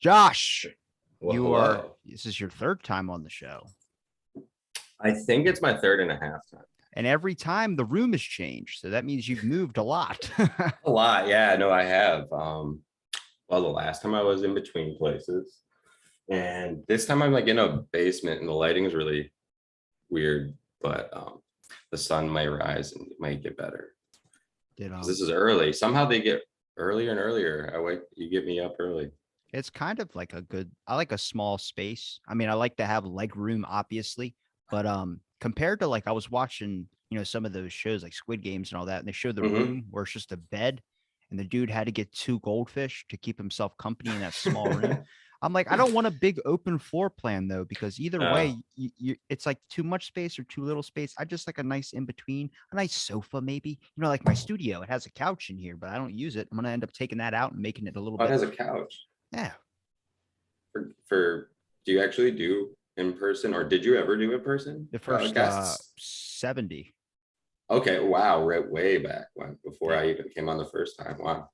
Josh, Well, hello. this is your third time on the show. I think it's my third and a half time. And every time the room has changed. So that means you've moved a lot. A lot. Yeah, no, I have. Well, the last time I was in between places. And this time I'm like in a basement and the lighting is really weird, but the sun might rise and it might get better. This is early. Somehow they get earlier and earlier. You get me up early. It's kind of like I like a small space. I mean, I like to have leg room, obviously, but compared to like I was watching, some of those shows like Squid Games and all that, and they showed the room where it's just a bed and the dude had to get 2 goldfish to keep himself company in that small room. I'm like, I don't want a big open floor plan though, because either way, it's like too much space or too little space. I just like a nice in between, a nice sofa, maybe. Like my studio, it has a couch in here, but I don't use it. I'm gonna end up taking that out and making it a little Oh, it bit. has a couch. Yeah. Do you actually do in person, or did you ever do in person? The first guests? 70. Okay, wow, right, way back before Yeah. I even came on the first time. Wow.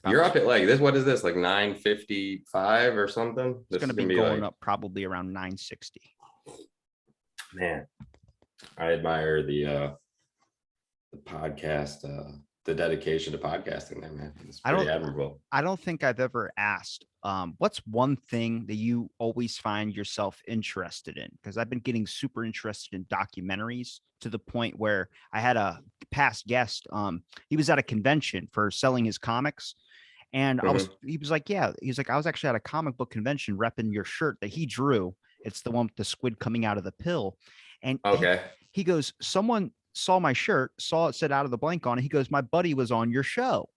About You're up at like this. What is this? Like 9:55 or something? It's going to be going up probably around 9:60. Man, I admire the podcast, the dedication to podcasting there, man. It's pretty admirable. I don't think I've ever asked, what's one thing that you always find yourself interested in? Because I've been getting super interested in documentaries to the point where I had a past guest. He was at a convention for selling his comics. And he was like, I was actually at a comic book convention repping your shirt that he drew. It's the one with the squid coming out of the pill. And he goes, someone saw my shirt, saw it said Out of the Blank on it. He goes, my buddy was on your show.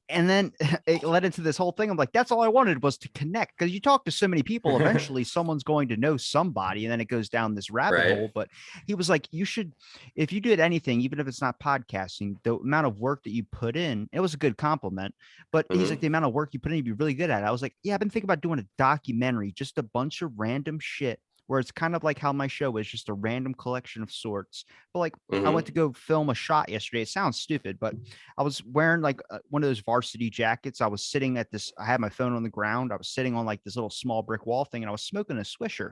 And then it led into this whole thing. I'm like, that's all I wanted was to connect, because you talk to so many people, eventually someone's going to know somebody, and then it goes down this rabbit hole. But he was like, you should, if you did anything, even if it's not podcasting, the amount of work that you put in, it was a good compliment, but he's like, the amount of work you put in, you'd be really good at it. I was like, yeah, I've been thinking about doing a documentary, just a bunch of random shit, where it's kind of like how my show is, just a random collection of sorts. But like, I went to go film a shot yesterday. It sounds stupid, but I was wearing like one of those varsity jackets. I was sitting at this, I had my phone on the ground. I was sitting on like this little small brick wall thing, and I was smoking a Swisher.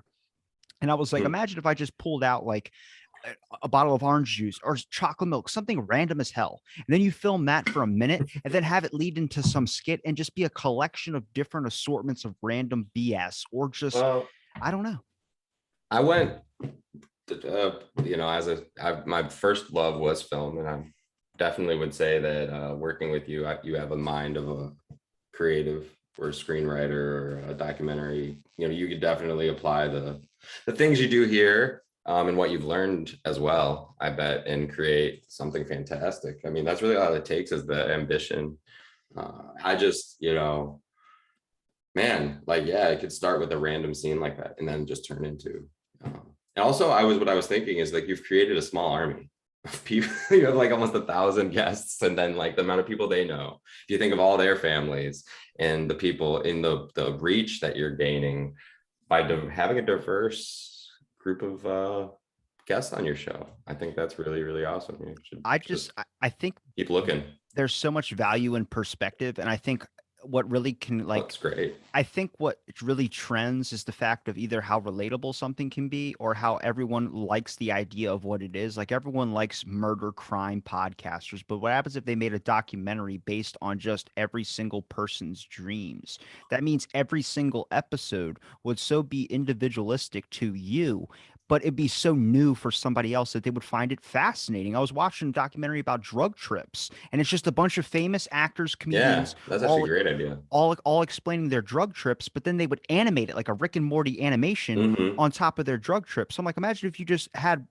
And I was like, imagine if I just pulled out like a bottle of orange juice or chocolate milk, something random as hell. And then you film that for a minute and then have it lead into some skit and just be a collection of different assortments of random BS, or just, I don't know. I went, my first love was film, and I definitely would say that working with you, you have a mind of a creative or a screenwriter or a documentary. You could definitely apply the things you do here and what you've learned as well, I bet, and create something fantastic. I mean, that's really all it takes, is the ambition. I just, man, like, yeah, it could start with a random scene like that and then just turn into and also what I was thinking is, like, you've created a small army of people. You have like almost 1,000 guests, and then like the amount of people they know, if you think of all their families and the people in the reach that you're gaining by having a diverse group of guests on your show. I think that's really, really awesome. I think keep looking. There's so much value in perspective, and I think what really can, like, that's great. I think what really trends is the fact of either how relatable something can be, or how everyone likes the idea of what it is. Like, everyone likes murder crime podcasters, but what happens if they made a documentary based on just every single person's dreams? That means every single episode would so be individualistic to you, but it'd be so new for somebody else that they would find it fascinating. I was watching a documentary about drug trips, and it's just a bunch of famous actors, comedians. Yeah, that's actually a great idea. All explaining their drug trips, but then they would animate it like a Rick and Morty animation on top of their drug trips. So I'm like, imagine if you just had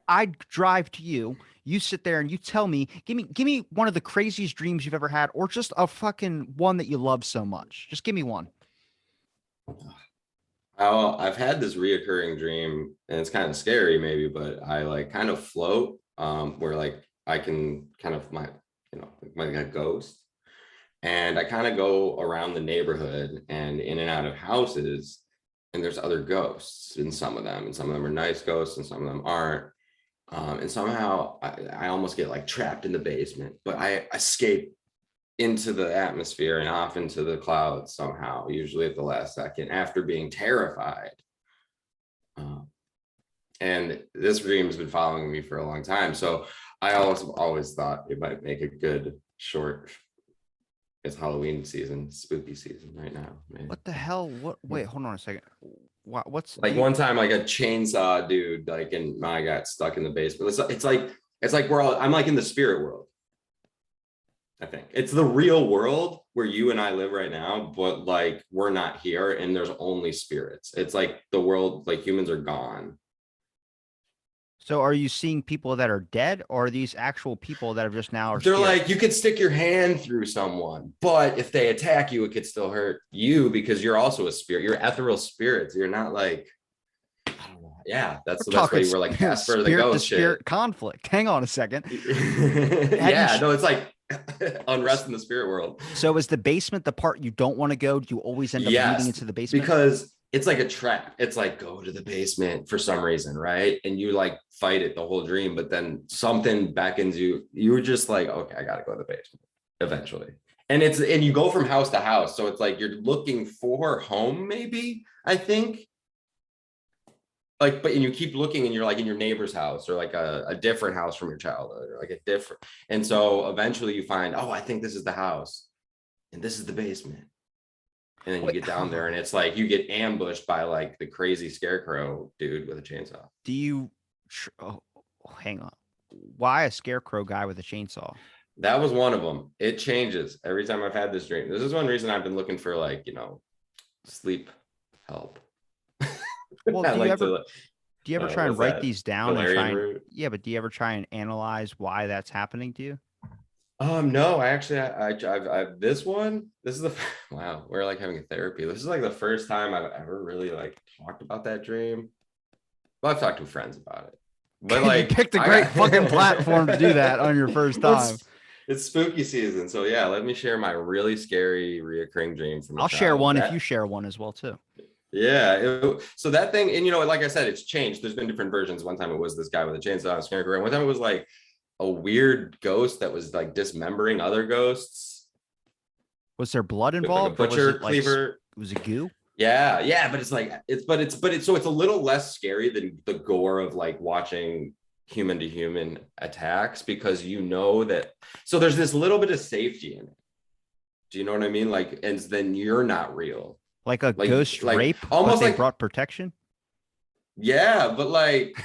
I'd drive to you, you sit there and you tell me, give me one of the craziest dreams you've ever had, or just a fucking one that you love so much. Just give me one. I've had this reoccurring dream, and it's kind of scary maybe, but I like kind of float where like I can kind of like a ghost, and I kind of go around the neighborhood and in and out of houses, and there's other ghosts in some of them, and some of them are nice ghosts and some of them aren't. And somehow I almost get like trapped in the basement, but I escape into the atmosphere and off into the clouds somehow, usually at the last second after being terrified. And this dream has been following me for a long time. So I always thought it might make a good short. It's Halloween season, spooky season right now, man. What the hell? What? Wait, hold on a second. What's like one time, like a chainsaw dude, like, and I got stuck in the basement. It's like I'm like in the spirit world. I think it's the real world where you and I live right now, but like we're not here and there's only spirits. It's like the world, like humans are gone. So are you seeing people that are dead, or are these actual people that have just now are They're spirits? like, you could stick your hand through someone, but if they attack you, it could still hurt you because you're also a spirit. You're ethereal spirits. You're not like, I don't know. Yeah, that's why we're like Casper the ghost spirit shit. conflict. Hang on a second. Yeah, no, it's like unrest in the spirit world. So is the basement the part you don't want to go? Do you always end up leading into the basement? Because it's like a trap. It's like, go to the basement for some reason, right? And you like fight it the whole dream, but then something beckons you. You're just like, okay, I gotta go to the basement eventually. And you go from house to house. So it's like you're looking for home, maybe, I think. Like, but and you keep looking and you're like in your neighbor's house or like a different house from your childhood or like a different. And so eventually you find, oh, I think this is the house and this is the basement. And then you get down there and it's like you get ambushed by like the crazy scarecrow dude with a chainsaw. Do you hang on? Why a scarecrow guy with a chainsaw? That was one of them. It changes every time I've had this dream. This is one reason I've been looking for like, sleep help. Well, do you ever try and write these down and try and, yeah, but do you ever try and analyze why that's happening to you? No, I actually, I've this is the, wow, we're like having a therapy. This is like the first time I've ever really like talked about that dream. Well, I've talked to friends about it, but like you picked a great fucking platform to do that on your first time. It's spooky season. So yeah, let me share my really scary reoccurring dream from I'll share one if you share one as well too. Yeah. So that thing, and like I said, it's changed. There's been different versions. One time it was this guy with a chainsaw and scarecrow, and one time it was like a weird ghost that was like dismembering other ghosts. Was there blood involved? Like a butcher cleaver. Was it goo? Yeah, but it's a little less scary than the gore of like watching human to human attacks, because that, so there's this little bit of safety in it. Do you know what I mean? Like, and then you're not real. Like a ghost rape, almost but they brought protection. Yeah, but like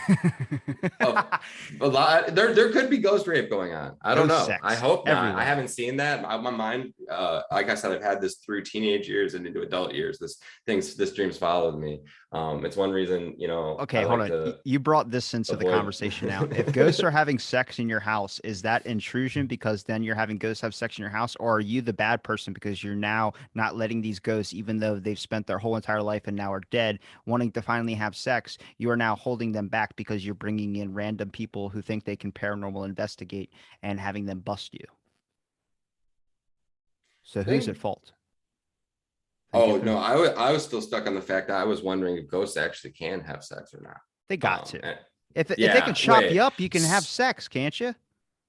a lot, there could be ghost rape going on. I don't know. I hope not. Everywhere. I haven't seen that. My mind, like I said, I've had this through teenage years and into adult years. This dream's followed me. It's one reason, Okay, hold on. You brought this into the conversation now. If ghosts are having sex in your house, is that intrusion because then you're having ghosts have sex in your house, or are you the bad person because you're now not letting these ghosts, even though they've spent their whole entire life and now are dead, wanting to finally have sex? You are now holding them back because you're bringing in random people who think they can paranormal investigate and having them bust you. So who's at fault? Oh, no, I was still stuck on the fact that I was wondering if ghosts actually can have sex or not. They got to. If they can chop you up, you can have sex, can't you?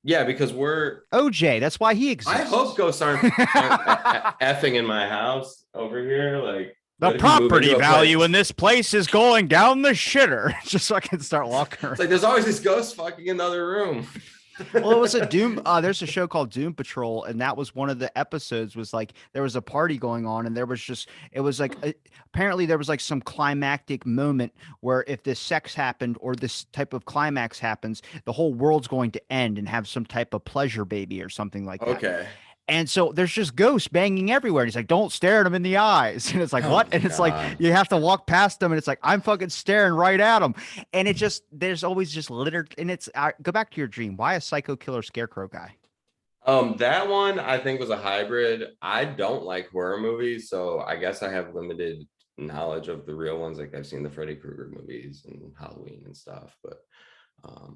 Yeah, because we're OJ. That's why he exists. I hope ghosts aren't effing in my house over here. Like, the property value in this place is going down the shitter. Just so I can start walking around. It's like there's always these ghosts fucking in the other room. Well, it was a Doom. There's a show called Doom Patrol, and that was one of the episodes. Was like there was a party going on, and it was like apparently there was like some climactic moment where if this sex happened or this type of climax happens, the whole world's going to end and have some type of pleasure baby or something like that. Okay. And so there's just ghosts banging everywhere. And he's like, don't stare at them in the eyes. And it's like, what? And it's like, you have to walk past them. And it's like, I'm fucking staring right at them. And it just, there's always just littered. And it's, go back to your dream. Why a psycho killer scarecrow guy? That one I think was a hybrid. I don't like horror movies. So I guess I have limited knowledge of the real ones. Like I've seen the Freddy Krueger movies and Halloween and stuff, but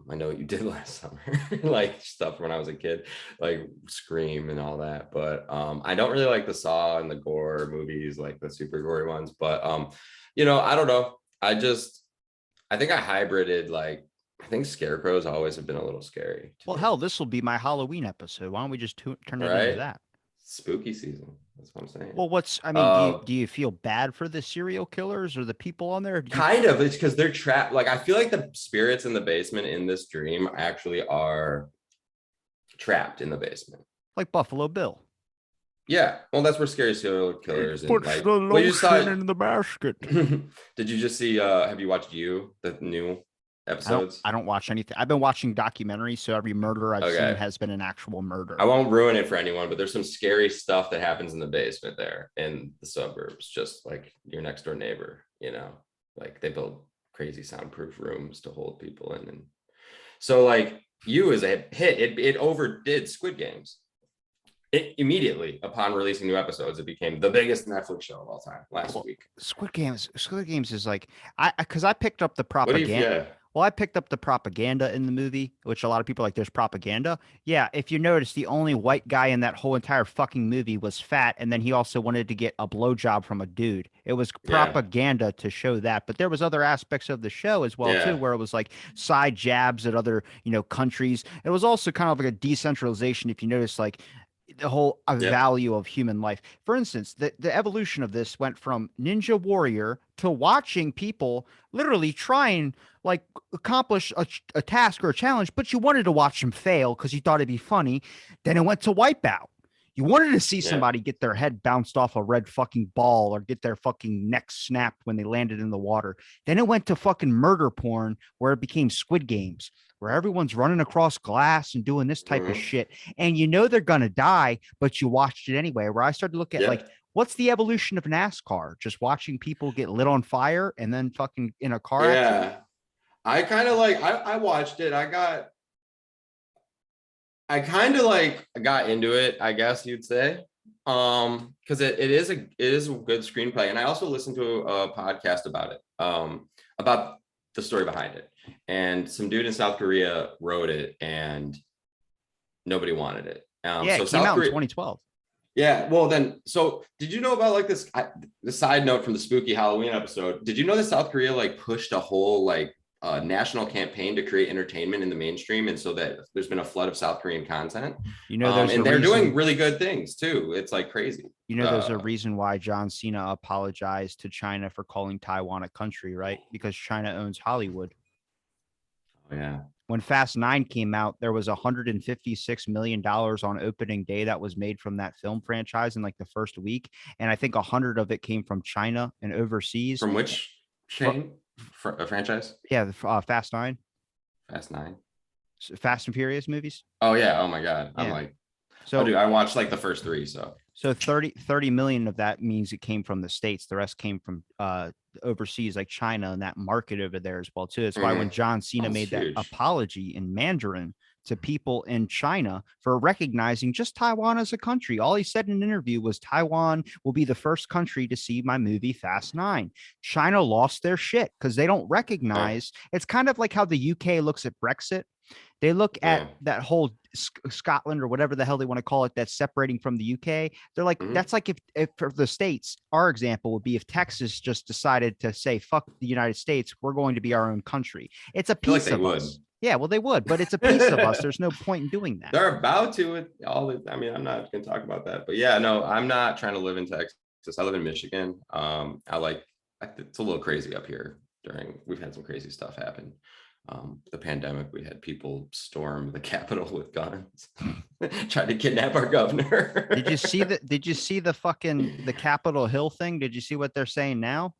I know what you did last summer, like stuff when I was a kid, like Scream and all that. But I don't really like the Saw and the gore movies, like the super gory ones. But I don't know. I think I hybrided. Like I think scarecrows always have been a little scary. Well, hell, this will be my Halloween episode. Why don't we just turn it into that? spooky season. That's what I'm saying. Well, I mean, do you feel bad for the serial killers or the people on there? Kind of. It's because they're trapped. Like, I feel like the spirits in the basement in this dream actually are trapped in the basement. Like Buffalo Bill. Yeah. Well, that's where scary serial killers and Puts like the what you saw lotion in the basket. Did you just see have you watched the new episodes? I don't watch anything. I've been watching documentaries, so every murder I've seen Okay. has been an actual murder. I won't ruin it for anyone, but there's some scary stuff that happens in the basement there in the suburbs, just like your next door neighbor, you know, like they build crazy soundproof rooms to hold people in. And so like you as a hit, it overdid Squid Games. It immediately upon releasing new episodes, it became the biggest Netflix show of all time last week. Squid Games is like because I picked up the propaganda. Well, I picked up the propaganda in the movie, which a lot of people are like, there's propaganda. Yeah, if you notice, the only white guy in that whole entire fucking movie was fat, and then he also wanted to get a blowjob from a dude. It was propaganda to show that, but there was other aspects of the show as well too, where it was like side jabs at other countries. It was also kind of like a decentralization. If you notice, like the whole value of human life. For instance, the evolution of this went from Ninja Warrior to watching people literally try and like accomplish a task or a challenge, but you wanted to watch them fail because you thought it'd be funny. Then it went to Wipeout. You wanted to see somebody get their head bounced off a red fucking ball or get their fucking neck snapped when they landed in the water. Then it went to fucking murder porn where it became Squid Games, where everyone's running across glass and doing this type of shit. And you know they're going to die, but you watched it anyway. Where I started to look at like, what's the evolution of NASCAR? Just watching people get lit on fire and then fucking in a car accident? I kind of like, I watched it. I kind of like got into it, I guess you'd say. Because it is a good screenplay. And I also listened to a podcast about it, about the story behind it. And some dude in South Korea wrote it and nobody wanted it. So it came out in 2012. Yeah, well then, so did you know about like this, the side note from the spooky Halloween episode, did you know that South Korea like pushed a whole like national campaign to create entertainment in the mainstream, and so that there's been a flood of South Korean content, and they're doing really good things too. It's like crazy. There's a reason why John Cena apologized to China for calling Taiwan a country, right? Because China owns Hollywood. Oh, yeah. When Fast 9 came out, there was $156 million on opening day that was made from that film franchise in like the first week, and I think 100 of it came from China and overseas. From which chain? A franchise? Yeah, the Fast 9. Fast 9. Fast and Furious movies. Oh yeah. Oh my god. Yeah. I'm like, so dude, I watched like the first 3. So 30 million of that means it came from the States. The rest came from overseas, like China, and that market over there as well too. That's why when John Cena made that apology in Mandarin to people in China for recognizing just Taiwan as a country, all he said in an interview was Taiwan will be the first country to see my movie Fast 9. China lost their shit because they don't recognize. It's kind of like how the UK looks at Brexit. They look at that whole Scotland or whatever the hell they want to call it that's separating from the UK. They're like, that's like if for the States, our example would be if Texas just decided to say, fuck the United States, we're going to be our own country. It's a piece of us. Yeah, well, they would, but it's a piece of us. There's no point in doing that. They're about to. I mean, I'm not going to talk about that, but yeah, no, I'm not trying to live in Texas. I live in Michigan. It's a little crazy up here. We've had some crazy stuff happen. The pandemic, we had people storm the Capitol with guns, trying to kidnap our governor. Did you see the Capitol Hill thing? Did you see what they're saying now?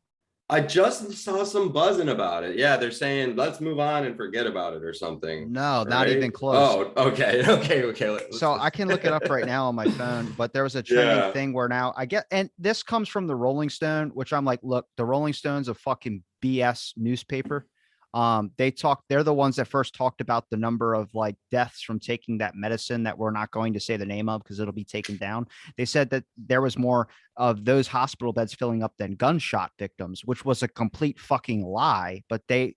I just saw some buzzing about it. Yeah, they're saying let's move on and forget about it or something. No, not even close. Oh, okay. So I can look it up right now on my phone, but there was a trending thing where now and this comes from the Rolling Stone, which I'm like, look, the Rolling Stone's a fucking BS newspaper. They're the ones that first talked about the number of like deaths from taking that medicine that we're not going to say the name of because it'll be taken down. They said that there was more of those hospital beds filling up than gunshot victims, which was a complete fucking lie, but they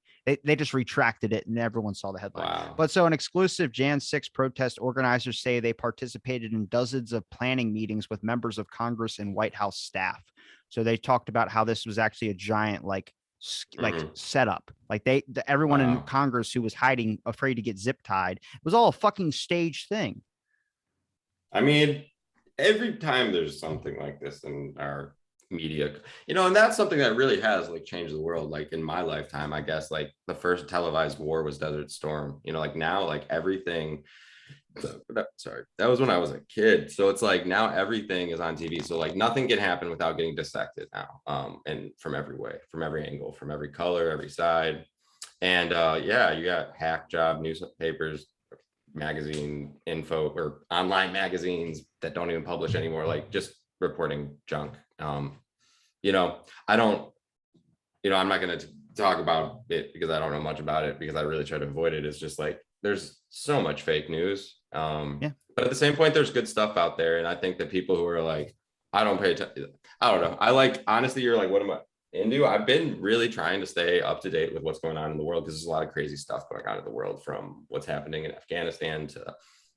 just retracted it and everyone saw the headline. Wow. But so an exclusive Jan 6 protest organizers say they participated in dozens of planning meetings with members of Congress and White House staff. So they talked about how this was actually a giant setup. Like everyone in Congress who was hiding, afraid to get zip tied, it was all a fucking staged thing. I mean, every time there's something like this in our media, and that's something that really has like changed the world. Like in my lifetime, I guess like the first televised war was Desert Storm. Like now, like everything. Sorry, that was when I was a kid. So it's like now everything is on TV. So like nothing can happen without getting dissected now. And from every way, from every angle, from every color, every side. And yeah, you got hack job newspapers, magazine info, or online magazines that don't even publish anymore, like just reporting junk. I don't, I'm not going to talk about it because I don't know much about it, because I really try to avoid it. It's just like there's so much fake news. Yeah. But at the same point, there's good stuff out there. And I think that people who are like, I don't pay attention, I don't know. I like, honestly, you're like, what am I into? I've been really trying to stay up to date with what's going on in the world, because there's a lot of crazy stuff going on in the world, from what's happening in Afghanistan to,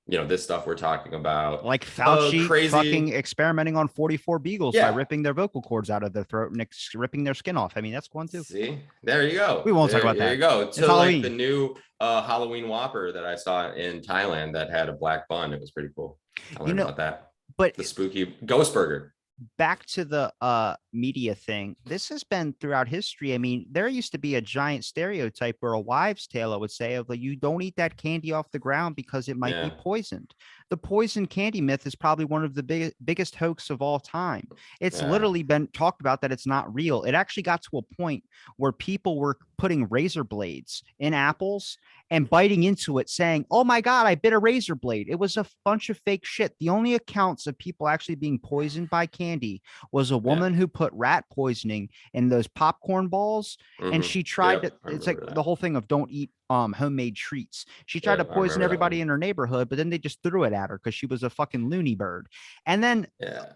this stuff we're talking about. Like Fauci crazy fucking experimenting on 44 beagles Yeah. by ripping their vocal cords out of their throat and ripping their skin off. I mean, that's one too. See, there you go. We won't talk about that. There you go. It's So Halloween. like the new Halloween Whopper that I saw in Thailand that had a black bun. It was pretty cool. I learned about that. But the spooky ghost burger. Back to the media thing, this has been throughout history. I mean, there used to be a giant stereotype, or a wives' tale, I would say, of like, you don't eat that candy off the ground because it might be poisoned. The poison candy myth is probably one of the biggest hoax of all time. It's literally been talked about that it's not real. It actually got to a point where people were putting razor blades in apples and biting into it, saying, oh my God, I bit a razor blade. It was a bunch of fake shit. The only accounts of people actually being poisoned by candy was a woman who put rat poisoning in those popcorn balls. And she tried to, it's like the whole thing of don't eat homemade treats. She tried to poison everybody in her neighborhood, but then they just threw it at her because she was a fucking loony bird. And then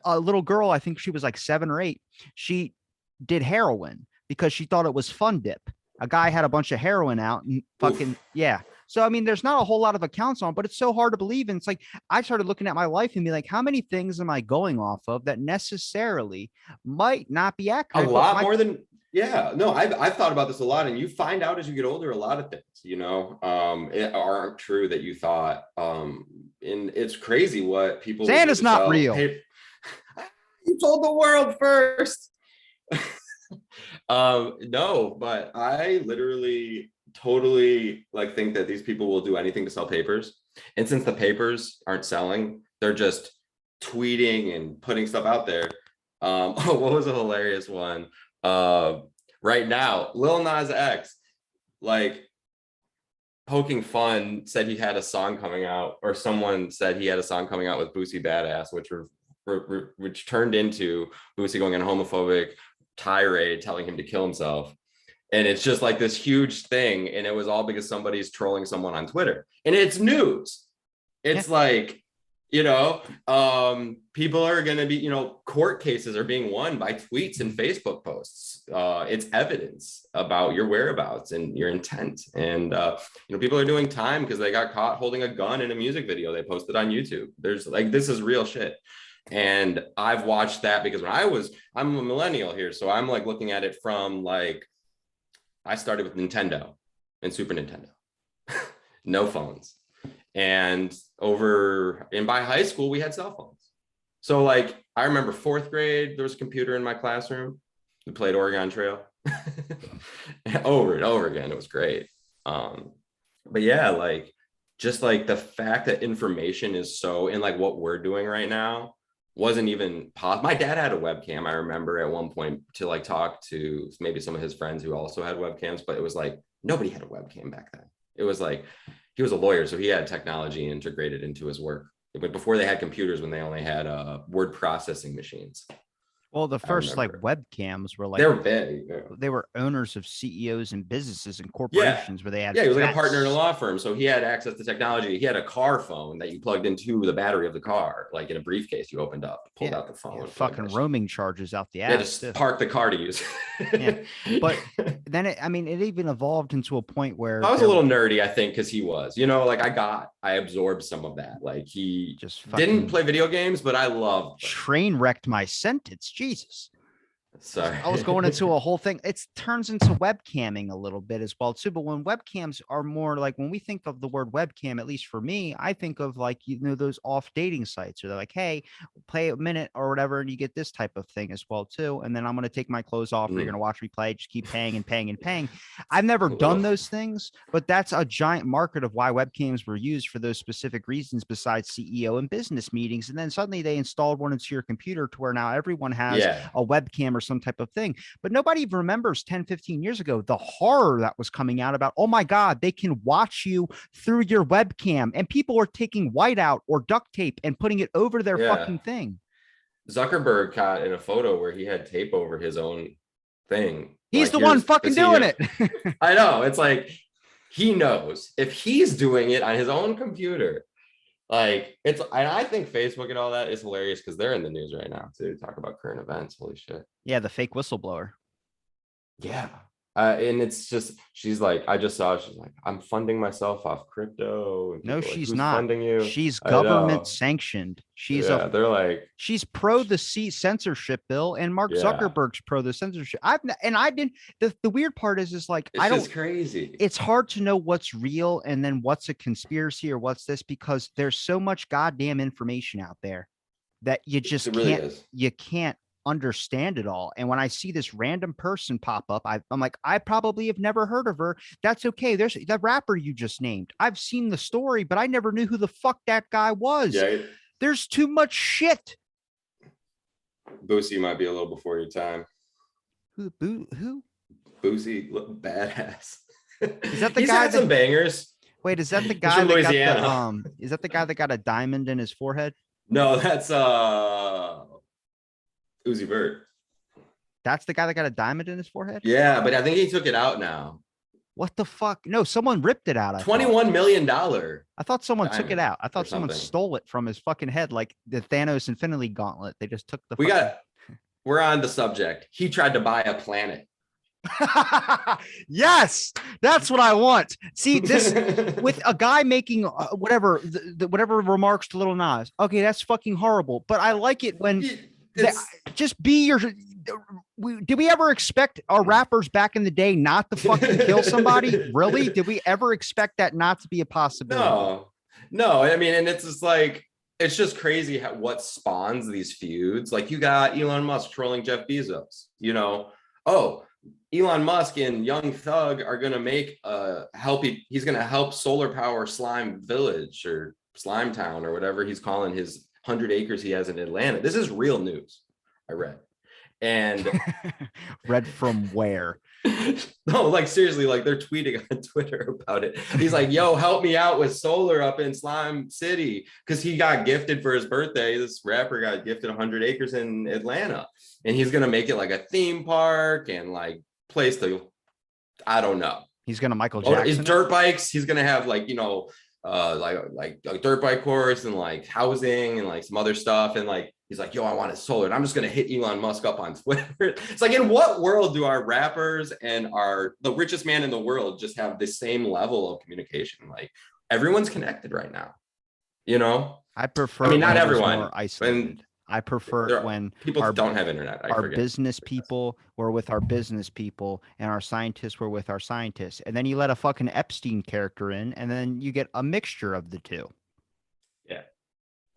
a little girl, I think she was like 7 or 8, she did heroin because she thought it was fun dip. A guy had a bunch of heroin out and fucking So, I mean, there's not a whole lot of accounts on, but it's so hard to believe. And it's like, I started looking at my life and be like, how many things am I going off of that necessarily might not be accurate? A lot more than, no, I've thought about this a lot. And you find out as you get older, a lot of things, aren't true that you thought. And it's crazy what people. Santa's not real. Hey, you told the world first. No, but I literally totally like think that these people will do anything to sell papers. And since the papers aren't selling, they're just tweeting and putting stuff out there. What was a hilarious one? Right now, Lil Nas X, like poking fun, said he had a song coming out, or someone said he had a song coming out with Boosie Badass, which turned into Boosie going on a homophobic tirade telling him to kill himself. And it's just like this huge thing, and it was all because somebody's trolling someone on Twitter, and it's news. It's like, people are going to be, court cases are being won by tweets and Facebook posts. It's evidence about your whereabouts and your intent. And, people are doing time because they got caught holding a gun in a music video they posted on YouTube. There's like, this is real shit. And I've watched that because I'm a millennial here. So I'm like looking at it from like, I started with Nintendo and Super Nintendo, no phones. And by high school, we had cell phones. So like, I remember 4th grade, there was a computer in my classroom. We played Oregon Trail over and over again. It was great. But yeah, like, just like the fact that information is so, in like what we're doing right now, wasn't even possible. My dad had a webcam, I remember at one point, to like talk to maybe some of his friends who also had webcams, but it was like, nobody had a webcam back then. It was like, he was a lawyer, so he had technology integrated into his work. But before they had computers, when they only had word processing machines. Well, the first like webcams were like, they were big. Yeah. They were owners of CEOs and businesses and corporations where they had. Yeah, he was like a partner in a law firm, so he had access to technology. He had a car phone that you plugged into the battery of the car, like in a briefcase. You opened up, pulled out the phone. Fucking roaming charges out the ass. Yeah, just park the car to use. But then it even evolved into a point where I was a little nerdy, I think, because he was, I absorbed some of that. Like he just didn't play video games, but I loved train wrecked my sentence. Jesus. Sorry. I was going into a whole thing. It turns into webcamming a little bit as well too. But when webcams are more like, when we think of the word webcam, at least for me, I think of like, those off dating sites, or they're like, hey, play a minute or whatever, and you get this type of thing as well too. And then I'm going to take my clothes off, or you're going to watch me play. Just keep paying and paying and paying. I've never done those things, but that's a giant market of why webcams were used for those specific reasons, besides CEO and business meetings. And then suddenly they installed one into your computer to where now everyone has a webcam or some type of thing. But nobody remembers 10, 15 years ago, the horror that was coming out about, oh my God, they can watch you through your webcam. And people were taking whiteout or duct tape and putting it over their fucking thing. Zuckerberg caught in a photo where he had tape over his own thing. He's the one fucking doing it. I know. It's like, he knows if he's doing it on his own computer. Like, and I think Facebook and all that is hilarious because they're in the news right now too. Talk about current events. Holy shit. Yeah, the fake whistleblower. Yeah. And it's just, she's like, I just saw, she's like, I'm funding myself off crypto. And no, she's like, not funding you. She's government sanctioned. She's they're like, she's pro the censorship bill, and Mark Zuckerberg's pro the censorship. The weird part is like, it's just crazy. It's hard to know what's real and then what's a conspiracy or what's this, because there's so much goddamn information out there that you just you can't understand it all. And when I see this random person pop up, I'm like, I probably have never heard of her. That's okay. There's that rapper you just named. I've seen the story, but I never knew who the fuck that guy was. Yeah. There's too much shit. Boosie might be a little before your time. Who? Boosie, badass. Is that the He's guy had some bangers? Wait, is that the guy that got is that the guy that got a diamond in his forehead? No, that's Uzi Vert. That's the guy that got a diamond in his forehead? Yeah, but I think he took it out now. What the fuck? No, someone ripped it out. $21 million. I thought someone took it out. I thought someone stole it from his fucking head, like the Thanos Infinity Gauntlet. They just took the. We're on the subject. He tried to buy a planet. Yes, that's what I want. See this with a guy making whatever remarks to Lil Nas. Okay, that's fucking horrible. But I like it when just be your. Did we ever expect our rappers back in the day not to fucking kill somebody? Really? Did we ever expect that not to be a possibility? No. I mean, and it's just like, it's just crazy what spawns these feuds. Like, you got Elon Musk trolling Jeff Bezos. Elon Musk and Young Thug are going to make he's going to help solar power Slime Village or Slime Town or whatever he's calling his 100 acres he has in Atlanta. This is real news. I read. And read from where? No, like seriously, like they're tweeting on Twitter about it. He's like, yo, help me out with solar up in Slime City, because he got gifted for his birthday. This rapper got gifted 100 acres in Atlanta, and he's gonna make it like a theme park and like place to, I don't know. He's gonna Michael Jackson. His dirt bikes. He's gonna have like, like a dirt bike course and like housing and like some other stuff. And like, he's like, yo, I want it solar. And I'm just going to hit Elon Musk up on Twitter. It's like, in what world do our rappers and the richest man in the world just have the same level of communication? Like, everyone's connected right now, I prefer, not everyone. More isolated. I prefer when people don't have internet. Our business people were with our business people, and our scientists were with our scientists. And then you let a fucking Epstein character in, and then you get a mixture of the two. Yeah.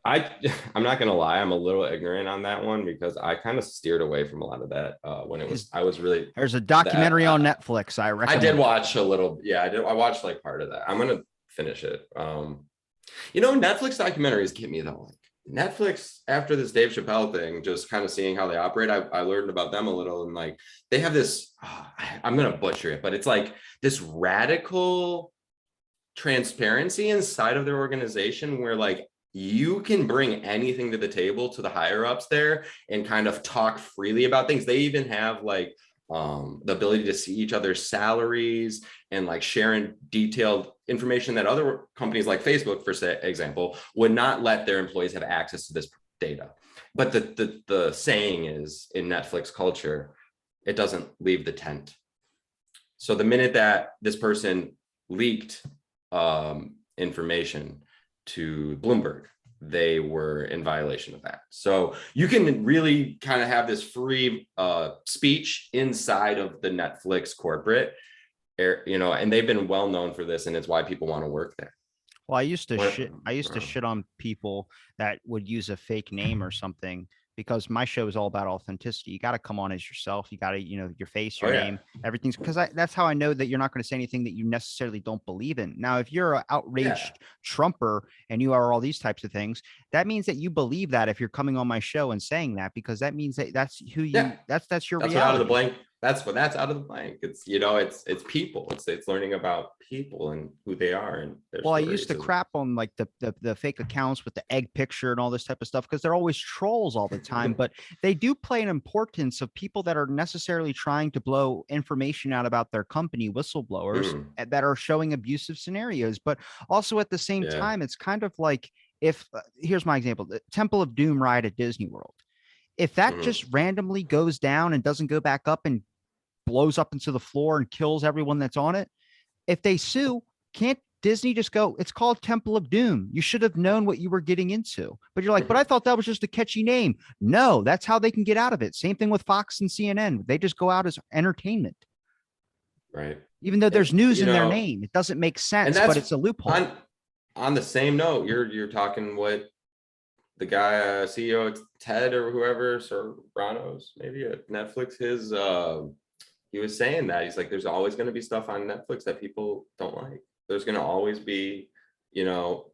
I'm not gonna lie, I'm a little ignorant on that one, because I kind of steered away from a lot of that when it was. There's a documentary on Netflix. I recommend. I did watch a little. Yeah, I watched like part of that. I'm gonna finish it. Netflix documentaries get me though. Like, Netflix, after this Dave Chappelle thing, just kind of seeing how they operate, I learned about them a little, and like they have this. I'm gonna butcher it, but it's like this radical transparency inside of their organization where like you can bring anything to the table to the higher ups there and kind of talk freely about things. They even have like the ability to see each other's salaries and like sharing detailed information that other companies like Facebook, for example, would not let their employees have access to this data. But the saying is, in Netflix culture, it doesn't leave the tent. So the minute that this person leaked information to Bloomberg, they were in violation of that. So you can really kind of have this free speech inside of the Netflix corporate, you know, and they've been well known for this, and it's why people want to work there. Well, I used to shit on people that would use a fake name or something, because my show is all about authenticity. You got to come on as yourself. You got to, your face, your name, everything's, because that's how I know that you're not going to say anything that you necessarily don't believe in. Now, if you're an outraged Trumper and you are all these types of things, that means that you believe that if you're coming on my show and saying that, because that means that that's who you, that's your reality. Out of the blank. That's out of the blank. It's, it's people. It's learning about people and who they are. And well, I used to crap on like the fake accounts with the egg picture and all this type of stuff, because they're always trolls all the time. But they do play an importance of people that are necessarily trying to blow information out about their company, whistleblowers that are showing abusive scenarios. But also at the same time, it's kind of like, if here's my example, the Temple of Doom ride at Disney World. If that just randomly goes down and doesn't go back up and blows up into the floor and kills everyone that's on it, if they sue, can't Disney just go, it's called Temple of Doom, you should have known what you were getting into? But you're like, but I thought that was just a catchy name. No, that's how they can get out of it. Same thing with Fox and CNN. They just go out as entertainment, right? Even though there's news in their name. It doesn't make sense, but it's a loophole. On the same note, you're talking what the guy, CEO Ted or whoever, Serrano's maybe at Netflix, he was saying that he's like, there's always going to be stuff on Netflix that people don't like. There's going to always be,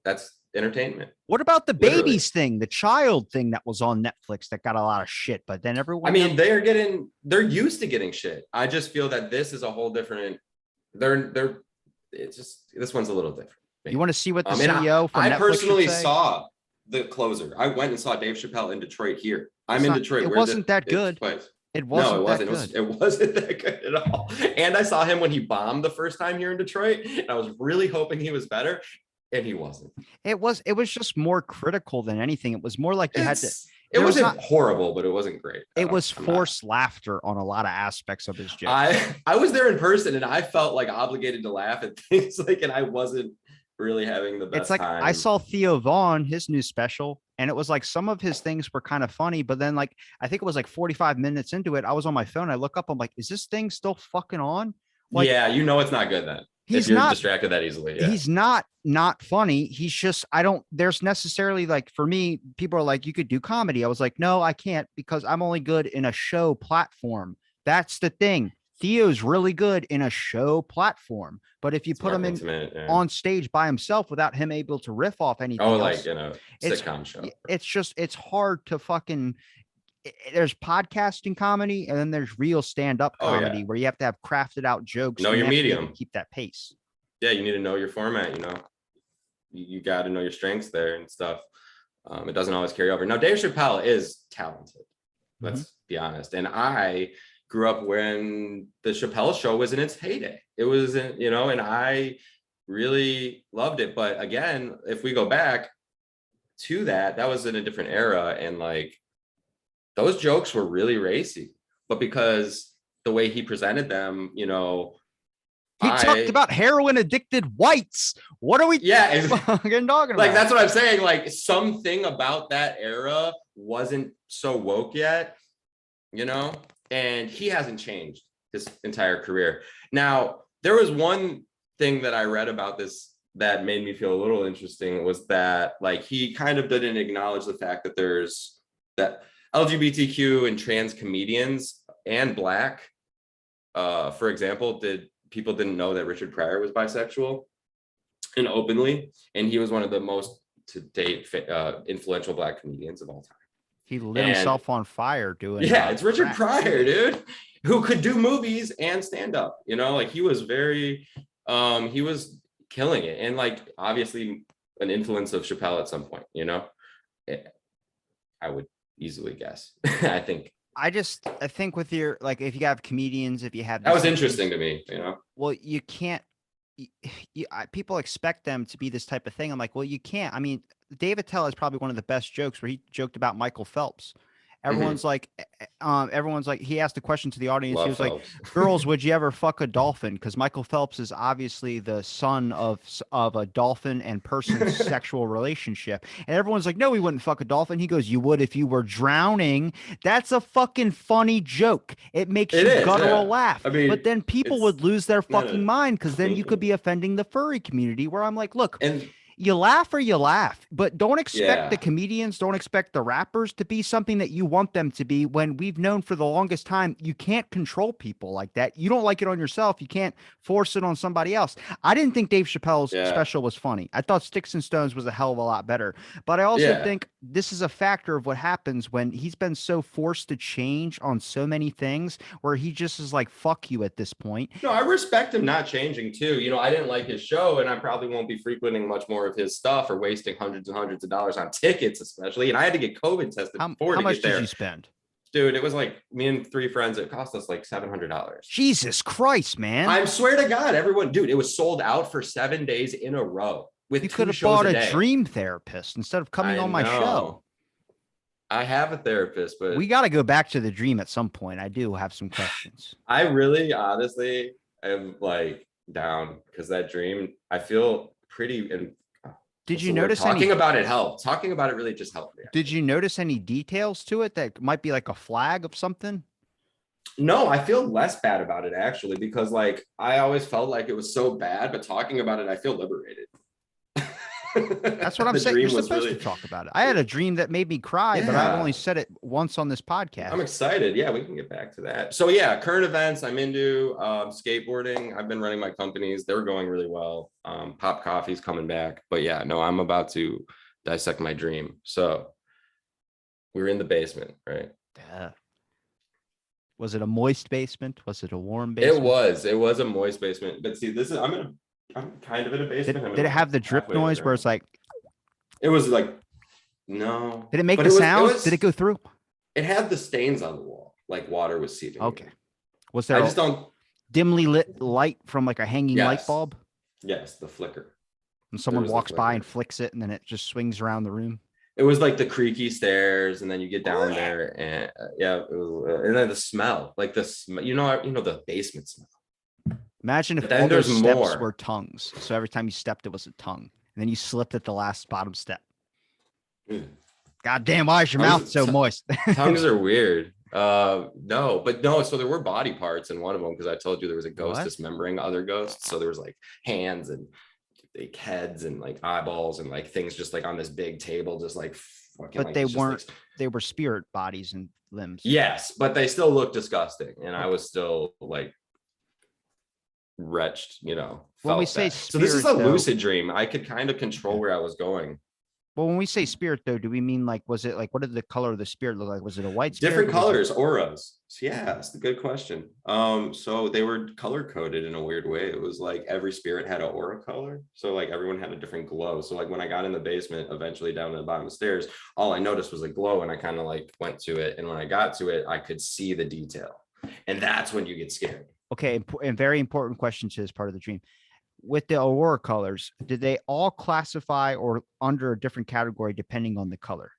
that's entertainment. What about the babies thing, the child thing that was on Netflix that got a lot of shit, but then everyone, they're used to getting shit. I just feel that this is a whole different, it's just, this one's a little different. You want to see what the CEO from Netflix I personally saw The Closer. I went and saw Dave Chappelle in Detroit here. I'm in Detroit. It wasn't that good. It wasn't. It wasn't that good at all. And I saw him when he bombed the first time here in Detroit, and I was really hoping he was better, and he wasn't. It was just more critical than anything. It was more like you had to. It wasn't horrible, but it wasn't great. It was forced laughter on a lot of aspects of his joke. I was there in person, and I felt like obligated to laugh at things and I wasn't really having the best time. I saw Theo Vaughn, his new special, and it was like some of his things were kind of funny, but then like I think it was like 45 minutes into it, I was on my phone, I look up, I'm like, is this thing still fucking on? Like, it's not good then. He's if you're not distracted that easily. Yeah. He's not funny. He's just, there's necessarily, like, for me, people are like, you could do comedy. I was like, no, I can't, because I'm only good in a show platform. That's the thing. Theo's really good in a show platform, but if you put him on stage by himself without him able to riff off anything else, like in a sitcom show, it's hard to fucking. There's podcasting comedy, and then there's real stand-up comedy where you have to have crafted out jokes. Know your medium, keep that pace. Yeah, you need to know your format. You got to know your strengths there and stuff. It doesn't always carry over. Now, Dave Chappelle is talented. Let's be honest, and I grew up when the Chappelle show was in its heyday. It was, and I really loved it. But again, if we go back to that was in a different era. And like, those jokes were really racy, but because the way he presented them, he talked about heroin addicted whites. What are we fucking talking about? Like, that's what I'm saying. Like, something about that era wasn't so woke yet, and he hasn't changed his entire career. Now, there was one thing that I read about this that made me feel a little interesting, was that like he kind of didn't acknowledge the fact that there's that LGBTQ and trans comedians and Black, for example, people didn't know that Richard Pryor was bisexual and openly, and he was one of the most to date influential Black comedians of all time. He lit himself on fire doing. Yeah, it's Richard Pryor, dude, who could do movies and stand up. Like he was he was killing it, and like obviously an influence of Chappelle at some point. I would easily guess. I think with your, like, if you have comedians, if you have that was interesting to me. Well, you can't. People expect them to be this type of thing. I'm like, well, you can't. I mean, Dave Attell is probably one of the best jokes where he joked about Michael Phelps. Mhm. Everyone's like, he asked a question to the audience. He Love was like, Phelps. girls, would you ever fuck a dolphin? Because Michael Phelps is obviously the son of a dolphin and person's sexual relationship. And everyone's like, no, he wouldn't fuck a dolphin. He goes, you would if you were drowning. That's a fucking funny joke. It makes It you is, guttural yeah. laugh. I But mean, then people it's would lose their not fucking a mind because then you could twinking. be offending the furry community, where I'm like, look, And you laugh or you laugh, but don't expect the yeah, comedians, don't expect the rappers to be something that you want them to be, when we've known for the longest time you can't control people like that. You don't like it on yourself, you can't force it on somebody else. I didn't think Dave Chappelle's yeah, special was funny. I thought Sticks and Stones was a hell of a lot better. But I also yeah. think this is a factor of what happens when he's been so forced to change on so many things, where he just is like, fuck you at this point. No, I respect him not changing too. I didn't like his show, and I probably won't be frequenting much more of his stuff or wasting hundreds and hundreds of dollars on tickets, especially. And I had to get COVID tested before How to much get did you there. spend? Dude, it was like me and three friends. It cost us like $700. Jesus Christ, man. I swear to God, everyone, dude, it was sold out for 7 days in a row You with could two have shows bought a a day. dream therapist instead of coming I on my show. know. I have a therapist, but We got to go back to the dream at some point. I do have some questions. I really honestly am like down because that dream, I feel pretty and Did what's you the word? notice Talking any about it helped. Talking about it really just helped me, Did actually. you notice any details to it that might be like a flag of something? No, I feel less bad about it actually because like I always felt like it was so bad, but talking about it, I feel liberated. That's what I'm The saying. You're dream was supposed to really, talk about it. I had a dream that made me cry, but I've only yeah. said it once on this I'm podcast. excited. Yeah, we can get back to that. So yeah, current events. I'm into skateboarding. I've been running my companies. They're going really well. Pop Coffee's coming back. But yeah, no, I'm about to dissect my dream. So we're in the basement, right? Uh, was it a moist basement? Was it a warm It basement? was. It was a moist basement. But see, I'm kind of in a basement. I'm in Did it like have the drip halfway to the noise where ground. it's like, It was like no, did it make but the it sound? Did it was go through? it had the stains on the wall, like water was seeping in. Okay. Was I there a just don't. dimly lit light from like a hanging light Yes, bulb? yes, the flicker. And There someone was the walks by and flicker. flicks it and then it just swings around the room? It was like the creaky stairs, and then you get down there, and yeah, it was, and then the smell, like the the basement smell. Imagine if But all then those there's steps were more. tongues. So every time you stepped, it was a tongue. And then you slipped at the last bottom step. Mm. God damn, why is your mouth so moist? Tongues are weird. No, but no. So there were body parts in one of them because I told you there was a ghost What? dismembering other ghosts. So there was like hands and like heads and like eyeballs and like things just like on this big table, just like fucking But like they it's just like weren't, they were spirit bodies and limbs. yes, but they still look disgusting, and I Okay. was still like wretched, When we felt say that. So this is spirit, a though, lucid dream. I could kind of control okay. where I was going. Well, when we say spirit, though, do we mean like, was it like, what did the color of the spirit look like? Was it a white spirit Different or was it? colors, auras. So yeah, that's a good question. So they were color coded in a weird way. It was like every spirit had an aura color. So like everyone had a different glow. So like when I got in the basement, eventually down to the bottom of the stairs, all I noticed was a glow, and I kind of like went to it. And when I got to it, I could see the detail. And that's when you get scared. Okay. And very important question to this part of the dream. With the aurora colors, did they all classify or under a different category depending on the color?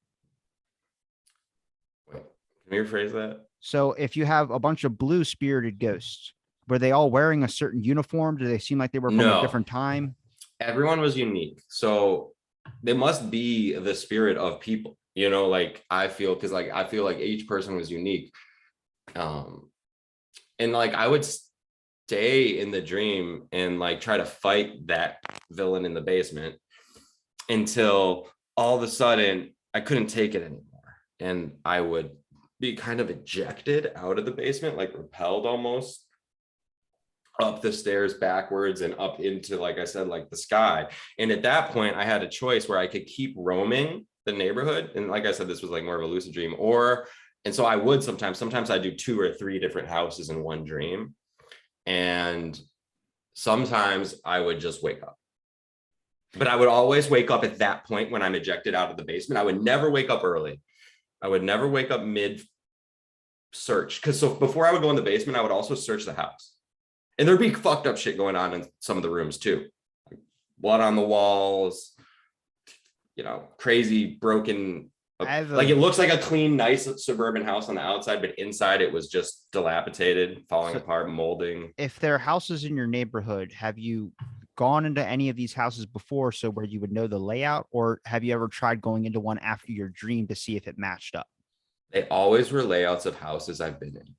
Wait, can you rephrase that? So if you have a bunch of blue spirited ghosts, were they all wearing a certain uniform? Do they seem like they were from a No, different time? everyone was unique. So they must be the spirit of people, like I feel, because like I feel like each person was unique. And like I would stay in the dream and like try to fight that villain in the basement until all of a sudden I couldn't take it anymore. And I would be kind of ejected out of the basement, like repelled almost up the stairs backwards and up into, like I said, like the sky. And at that point, I had a choice where I could keep roaming the neighborhood. And like I said, this was like more of a lucid dream, and so I would sometimes I do 2 or 3 different houses in one dream. And sometimes I would just wake up. But I would always wake up at that point when I'm ejected out of the basement. I would never wake up early. I would never wake up mid search. Because so before I would go in the basement, I would also search the house. And there'd be fucked up shit going on in some of the rooms too. Like blood on the walls, crazy broken I have Like it looks like a clean, nice suburban house on the outside, but inside it was just dilapidated, falling apart, molding. if there are houses in your neighborhood, have you gone into any of these houses before so where you would know the layout, or have you ever tried going into one after your dream to see if it matched up? They always were layouts of houses I've been in.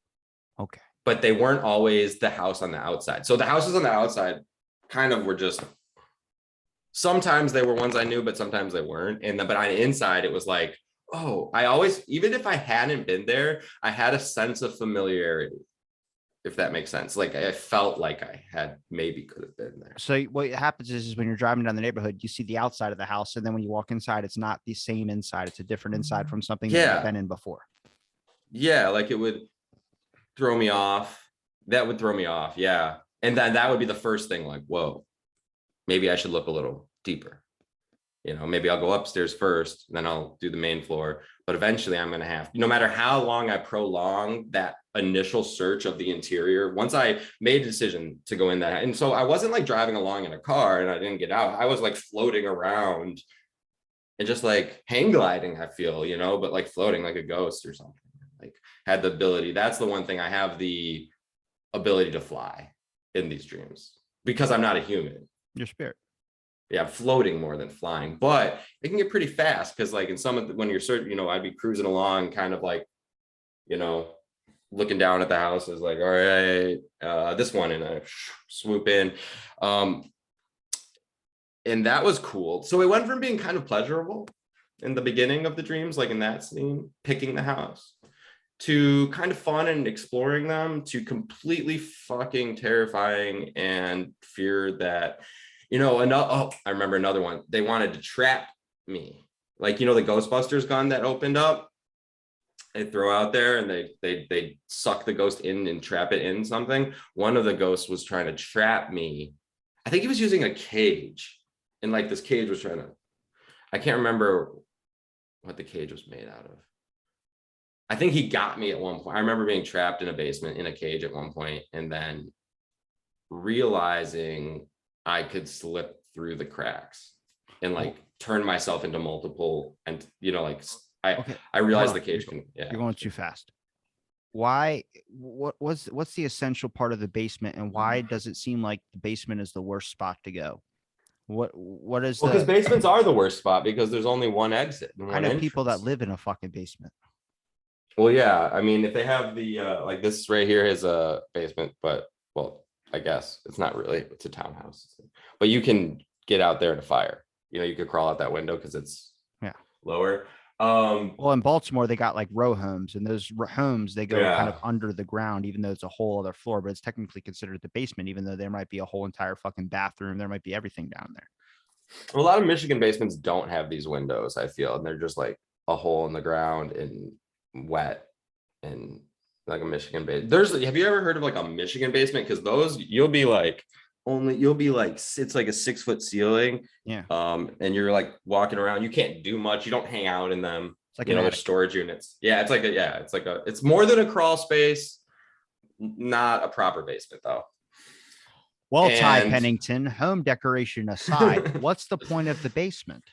Okay. But they weren't always the house on the outside. So the houses on the outside kind of were just, sometimes they were ones I knew, but sometimes they weren't. And then, but on the inside, it was like, oh, I always, even if I hadn't been there, I had a sense of familiarity, if that makes sense. Like I felt like I had maybe could have been there. So what happens is when you're driving down the neighborhood, you see the outside of the house, and then when you walk inside, it's not the same inside. It's a different inside from something that you've been in before. Yeah, like it would throw me off. That would throw me off. Yeah. And then that would be the first thing, like, whoa, maybe I should look a little deeper. You know, maybe I'll go upstairs first, then I'll do the main floor. But eventually I'm going to have, no matter how long I prolong that initial search of the interior, once I made a decision to go in that. And so I wasn't like driving along in a car and I didn't get out. I was like floating around and just like hang gliding, I feel, you know, but like floating like a ghost or something. Like had the ability. That's the one thing I have, the ability to fly in these dreams because I'm not a human. Your spirit. Yeah, I'm floating more than flying, but it can get pretty fast because like in some of the, when you're certain, you know, I'd be cruising along kind of like, you know, looking down at the houses like, all right, this one, and I swoop in. And that was cool. So it went from being kind of pleasurable in the beginning of the dreams, like in that scene, picking the house, to kind of fun and exploring them, to completely fucking terrifying and fear that, you know, I remember another one. They wanted to trap me. Like, you know, the Ghostbusters gun that opened up, they throw out there and they suck the ghost in and trap it in something. One of the ghosts was trying to trap me. I think he was using a cage, and like this cage was trying to, I can't remember what the cage was made out of. I think he got me at one point. I remember being trapped in a basement in a cage at one point, and then realizing I could slip through the cracks and like turn myself into multiple, and you know, like I realized the cage can, yeah. You're going too fast. Why? What's the essential part of the basement, and why does it seem like the basement is the worst spot to go? What is because basements are the worst spot because there's only one exit and one I know entrance. people that live in a fucking basement. Well, yeah, I mean, if they have the like this right here is a basement, but well, I guess it's not really, it's a townhouse, but you can get out there in a fire. You know, you could crawl out that window because it's lower. Well, in Baltimore, they got like row homes, and those homes, they go kind of under the ground, even though it's a whole other floor, but it's technically considered the basement, even though there might be a whole entire fucking bathroom. There might be everything down there. A lot of Michigan basements don't have these windows, I feel, and they're just like a hole in the ground and wet and like a Michigan basement. Have you ever heard of like a Michigan basement? Because those you'll be like it's like a 6-foot ceiling. Yeah. And you're like walking around. You can't do much. You don't hang out in them. It's like, you know, there's storage units. Yeah, it's more than a crawl space. Not a proper basement though. Well, Ty Pennington, home decoration aside, what's the point of the basement?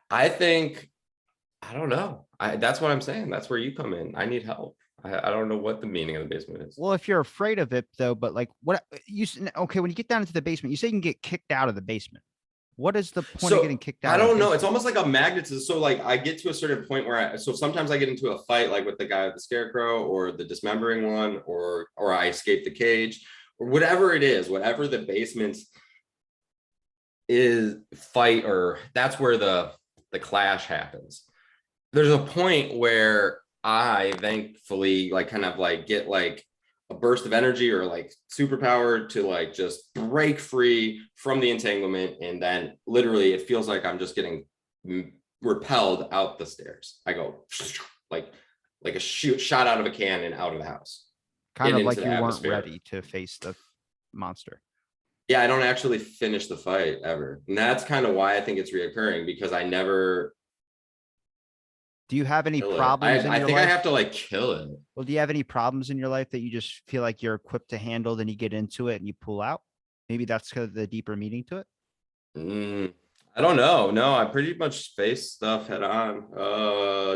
I think, I don't know. That's what I'm saying. That's where you come in. I need help. I don't know what the meaning of the basement is. Well, if you're afraid of it though, but like when you get down into the basement, you say you can get kicked out of the basement. What is the point of getting kicked out? I don't know. It's almost like a magnetism. So like I get to a certain point where so sometimes I get into a fight like with the guy with the scarecrow or the dismembering one, or I escape the cage or whatever it is, whatever the basement is fight, or that's where the clash happens. There's a point where I thankfully like kind of like get like a burst of energy or like superpower to like just break free from the entanglement. And then literally it feels like I'm just getting repelled out the stairs. I go like a shot out of a can and out of the house. Kind of like you weren't ready to face the monster. Yeah, I don't actually finish the fight ever. And that's kind of why I think it's reoccurring, because I never. Do you have any problems in your life? I think I have to like kill it. Well, do you have any problems in your life that you just feel like you're equipped to handle, then you get into it and you pull out? Maybe that's kind of the deeper meaning to it. I don't know. No, I pretty much face stuff head on.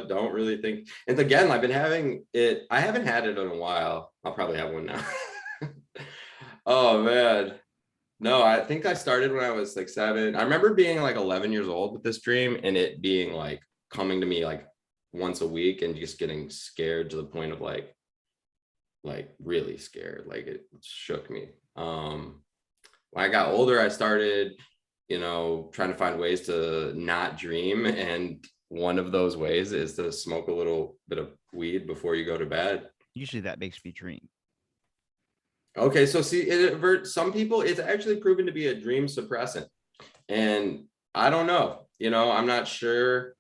Don't really think. And again, I've been having it. I haven't had it in a while. I'll probably have one now. Oh man. No, I think I started when I was like 7. I remember being like 11 years old with this dream and it being like coming to me like once a week and just getting scared to the point of like really scared. Like it shook me. When I got older, I started, trying to find ways to not dream. And one of those ways is to smoke a little bit of weed before you go to bed. Usually that makes me dream. Okay, so see, some people, it's actually proven to be a dream suppressant. And I don't know, I'm not sure.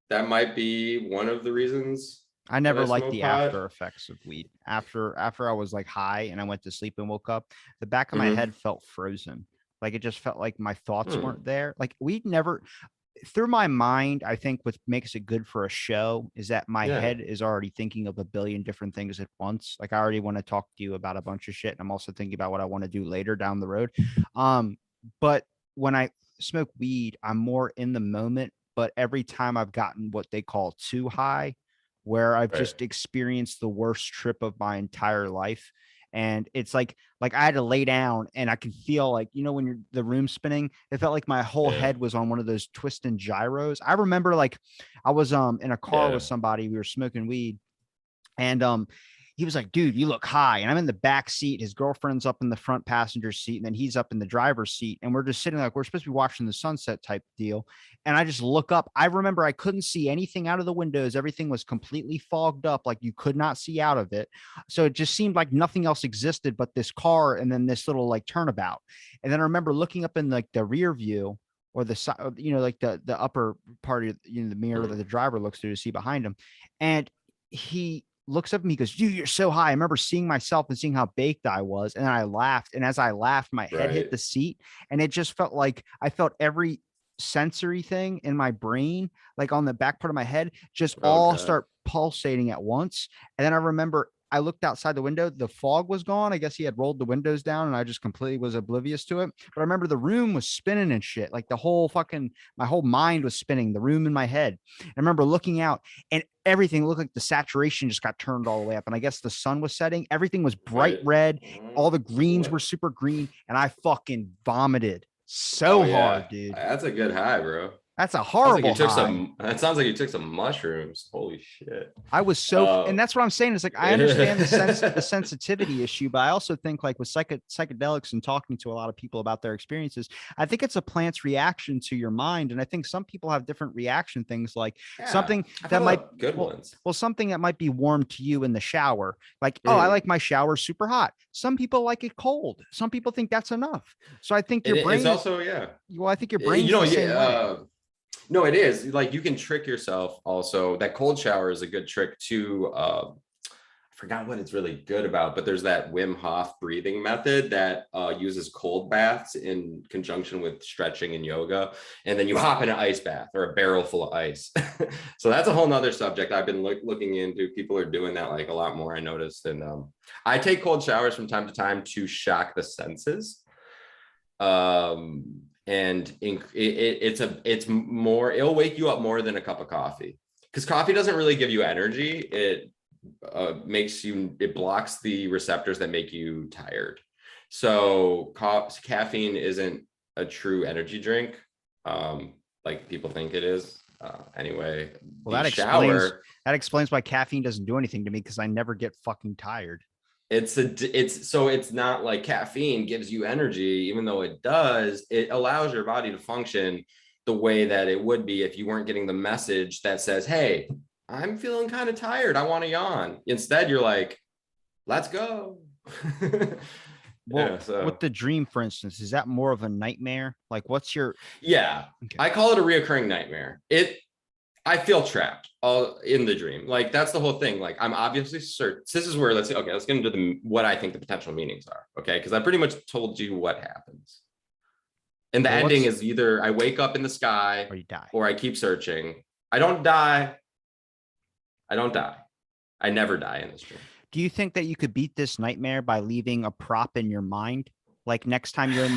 That might be one of the reasons I that never I liked smoke the pot. after effects of weed. After I was like high and I went to sleep and woke up, the back of my Mhm. head felt frozen. Like it just felt like my thoughts Hmm. weren't there. Like weed never through my mind, I think what makes it good for a show is that my Yeah. head is already thinking of a billion different things at once. Like I already want to talk to you about a bunch of shit. And I'm also thinking about what I want to do later down the road. But when I smoke weed, I'm more in the moment. But every time I've gotten what they call too high, where I've Right. just experienced the worst trip of my entire life. And it's like I had to lay down and I can feel like, when you're the room spinning, it felt like my whole Yeah. head was on one of those twist and gyros. I remember like I was in a car with Yeah. somebody, we were smoking weed, and he was like, dude, you look high. And I'm in the back seat. His girlfriend's up in the front passenger seat. And then he's up in the driver's seat. And we're just sitting like we're supposed to be watching the sunset type deal. And I just look up. I remember I couldn't see anything out of the windows. Everything was completely fogged up, like you could not see out of it. So it just seemed like nothing else existed but this car and then this little like turnabout. And then I remember looking up in like the rear view or the side, like the upper part of the mirror that Hmm. the driver looks through to see behind him. And he looks up at me, goes, dude, you're so high. I remember seeing myself and seeing how baked I was. And then I laughed. And as I laughed, my head hit Right. the seat. And it just felt like I felt every sensory thing in my brain, like on the back part of my head, just Oh all God. start pulsating at once. And then I remember I looked outside the window, the fog was gone. I guess he had rolled the windows down and I just completely was oblivious to it. But I remember the room was spinning and shit. Like my whole mind was spinning, the room in my head. I remember looking out and everything looked like the saturation just got turned all the way up. And I guess the sun was setting. Everything was bright Right. red. All the greens Mhm. were super green. And I fucking vomited Oh so yeah. hard, dude. That's a good high, bro. That's a Sounds like you horrible took high. some. That sounds like you took some mushrooms. Holy shit. I was so, Uh, and that's what I'm saying. Is like I understand the sensitivity issue, but I also think like with psychedelics and talking to a lot of people about their experiences, I think it's a plant's reaction to your mind, and I think some people have different reaction things. Like yeah, something I've had that a might lot of good well, ones. something that might be warm to you in the shower. Like, oh, I Mm. like my shower super hot. Some people like it cold. Some people think that's enough. So I think your It's brain is also yeah. well. I think your brain's the Yeah. same way. No, it is like you can trick yourself. Also, that cold shower is a good trick too. I forgot what it's really good about, but there's that Wim Hof breathing method that uses cold baths in conjunction with stretching and yoga. And then you hop in an ice bath or a barrel full of ice. So that's a whole nother subject I've been looking into. People are doing that like a lot more, I noticed. And I take cold showers from time to time to shock the senses. And it's more, it'll wake you up more than a cup of coffee because coffee doesn't really give you energy. It it blocks the receptors that make you tired. So caffeine isn't a true energy drink, like people think it is. Anyway, Well, the shower, that explains why caffeine doesn't do anything to me because I never get fucking tired. it's not like caffeine gives you energy, even though it does. It allows your body to function the way that it would be if you weren't getting the message that says, hey, I'm feeling kind of tired, I want to yawn. Instead you're like, let's go. Well, Yeah, with so the dream, for instance, is that more of a nightmare? Like, what's your yeah, okay? I call it a reoccurring nightmare. I feel trapped all in the dream. Like that's the whole thing. Like I'm obviously certain. This is where let's get into what I think the potential meanings are. Okay, because I pretty much told you what happens. And the Well, ending what's is either I wake up in the sky or you die? or I keep searching. I don't die. I don't die. I never die in this dream. Do you think that you could beat this nightmare by leaving a prop in your mind? Like next time you're in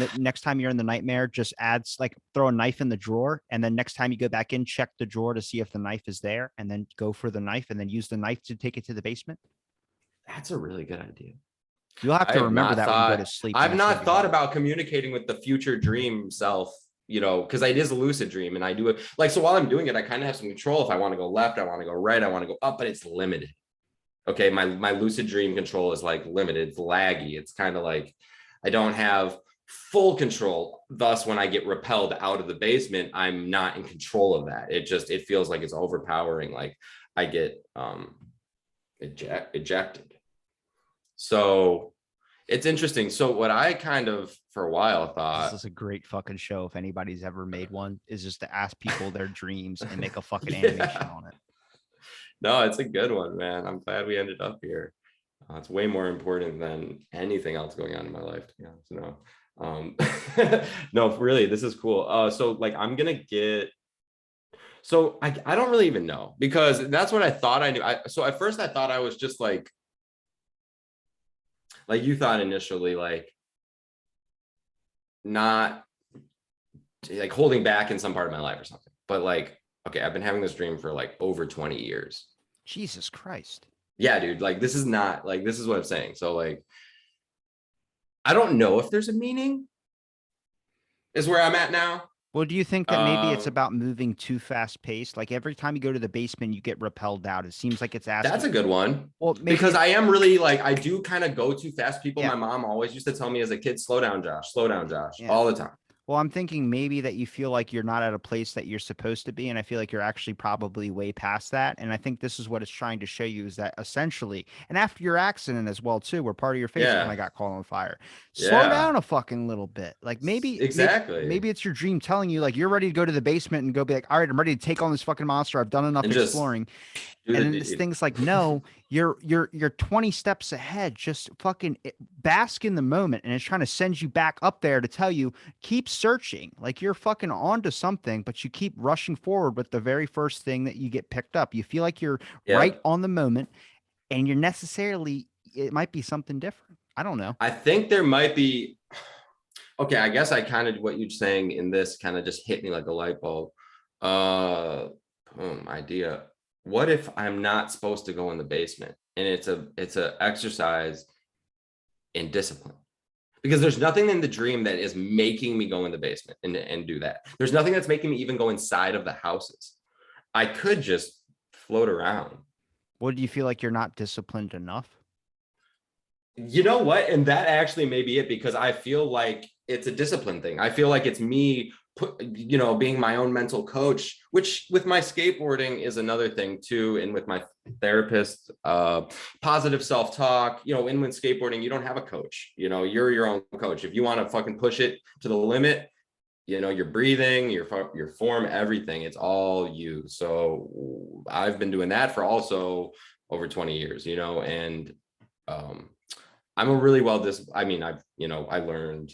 the nightmare, just adds like throw a knife in the drawer, and then next time you go back in, check the drawer to see if the knife is there, and then go for the knife, and then use the knife to take it to the basement. That's a really good idea. You'll have I to have remember not that when you go to thought, sleep, and I've that's gonna not be thought hard. about communicating with the future dream self, you know, because it is a lucid dream and I do it like, so while I'm doing it, I kind of have some control. If I want to go left, I want to go right, I want to go up, but it's limited. Okay. My lucid dream control is like limited, it's laggy. It's kind of like, I don't have full control. Thus, when I get repelled out of the basement, I'm not in control of that. It feels like it's overpowering. Like I get ejected. So it's interesting. So what I kind of for a while This thought, is a great fucking show. If anybody's ever made one, is just to ask people their dreams and make a fucking animation yeah, on it. no, it's a good one, man. I'm glad we ended up here. It's way more important than anything else going on in my life, to be honest. No, no, really, this is cool. So like, I'm gonna get. So I don't really even know because that's what I thought I knew. So at first I thought I was just like you thought initially, like not like holding back in some part of my life or something. But like, okay, I've been having this dream for like over 20 years. Jesus Christ. Yeah, dude, like this is not like, this is what I'm saying. So like, I don't know if there's a meaning is where I'm at now. Well, do you think that maybe it's Um, about moving too fast paced? Like every time you go to the basement, you get repelled out. It seems like it's that's asking. a good one Well, maybe because it, I am really like, I do kind of go too fast. People, yeah, my mom always used to tell me as a kid, slow down, Josh, yeah. all the time. Well, I'm thinking maybe that you feel like you're not at a place that you're supposed to be, and I feel like you're actually probably way past that. And I think this is what it's trying to show you is that essentially, and after your accident as well too, where part of your face kind of Yeah. got caught on fire, slow Yeah. down a fucking little bit. Like maybe Exactly. it's your dream telling you like you're ready to go to the basement and go be like, all right, I'm ready to take on this fucking monster. I've done enough And just exploring. do And the then this deed. thing's like, no, you're 20 steps ahead. Just fucking bask in the moment. And it's trying to send you back up there to tell you, keep searching. Like you're fucking onto something, but you keep rushing forward with the very first thing that you get picked up. You feel like you're right Yep. on the moment and you're necessarily, it might be something different. I don't know. I think there might be, okay, I guess I kind of, what you're saying in this kind of just hit me like a light bulb. Uh, idea. What if I'm not supposed to go in the basement and it's a exercise in discipline? Because there's nothing in the dream that is making me go in the basement and do that. There's nothing that's making me even go inside of the houses. I could just float around. What do you feel like you're not disciplined enough? You know what? And that actually may be it because I feel like it's a discipline thing. I feel like it's me being my own mental coach, which with my skateboarding is another thing too. And with my therapist, positive self-talk, and when skateboarding, you don't have a coach, you're your own coach. If you want to fucking push it to the limit, your breathing, your form, everything, it's all you. So I've been doing that for also over 20 years, and I'm a really I mean, I learned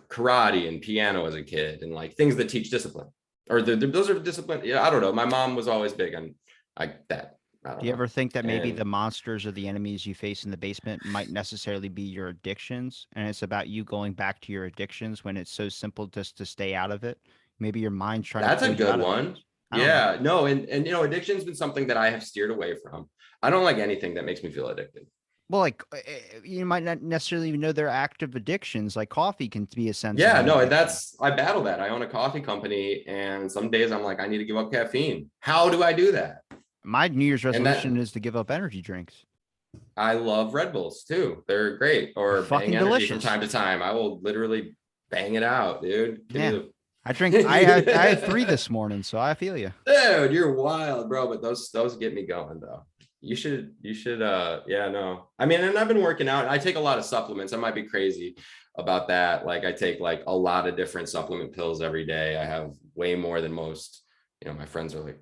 karate and piano as a kid and like things that teach discipline or those are discipline. Yeah. I don't know. My mom was always big on like that. I Do don't you know. ever think that maybe And the monsters or the enemies you face in the basement might necessarily be your addictions? And it's about you going back to your addictions when it's so simple just to stay out of it? Maybe your mind's trying to that's a pull you good out of one. things. I don't know. Yeah, no. And addiction's been something that I have steered away from. I don't like anything that makes me feel addicted. Well, like you might not necessarily even know they're active addictions. Like coffee can be a sense of Yeah, an no, addiction. I battle that. I own a coffee company and some days I'm like, I need to give up caffeine. How do I do that? My New Year's And resolution that is to give up energy drinks. I love Red Bulls too. They're great. They're Or Bang fucking Energy from delicious. time to time. I will literally bang it out, dude. Give me Yeah. the I drink I had three this morning, so I feel you. dude, you're wild, bro. But those get me going though. You should yeah, no. I mean, and I've been working out. I take a lot of supplements. I might be crazy about that. Like I take like a lot of different supplement pills every day. I have way more than most. My friends are like,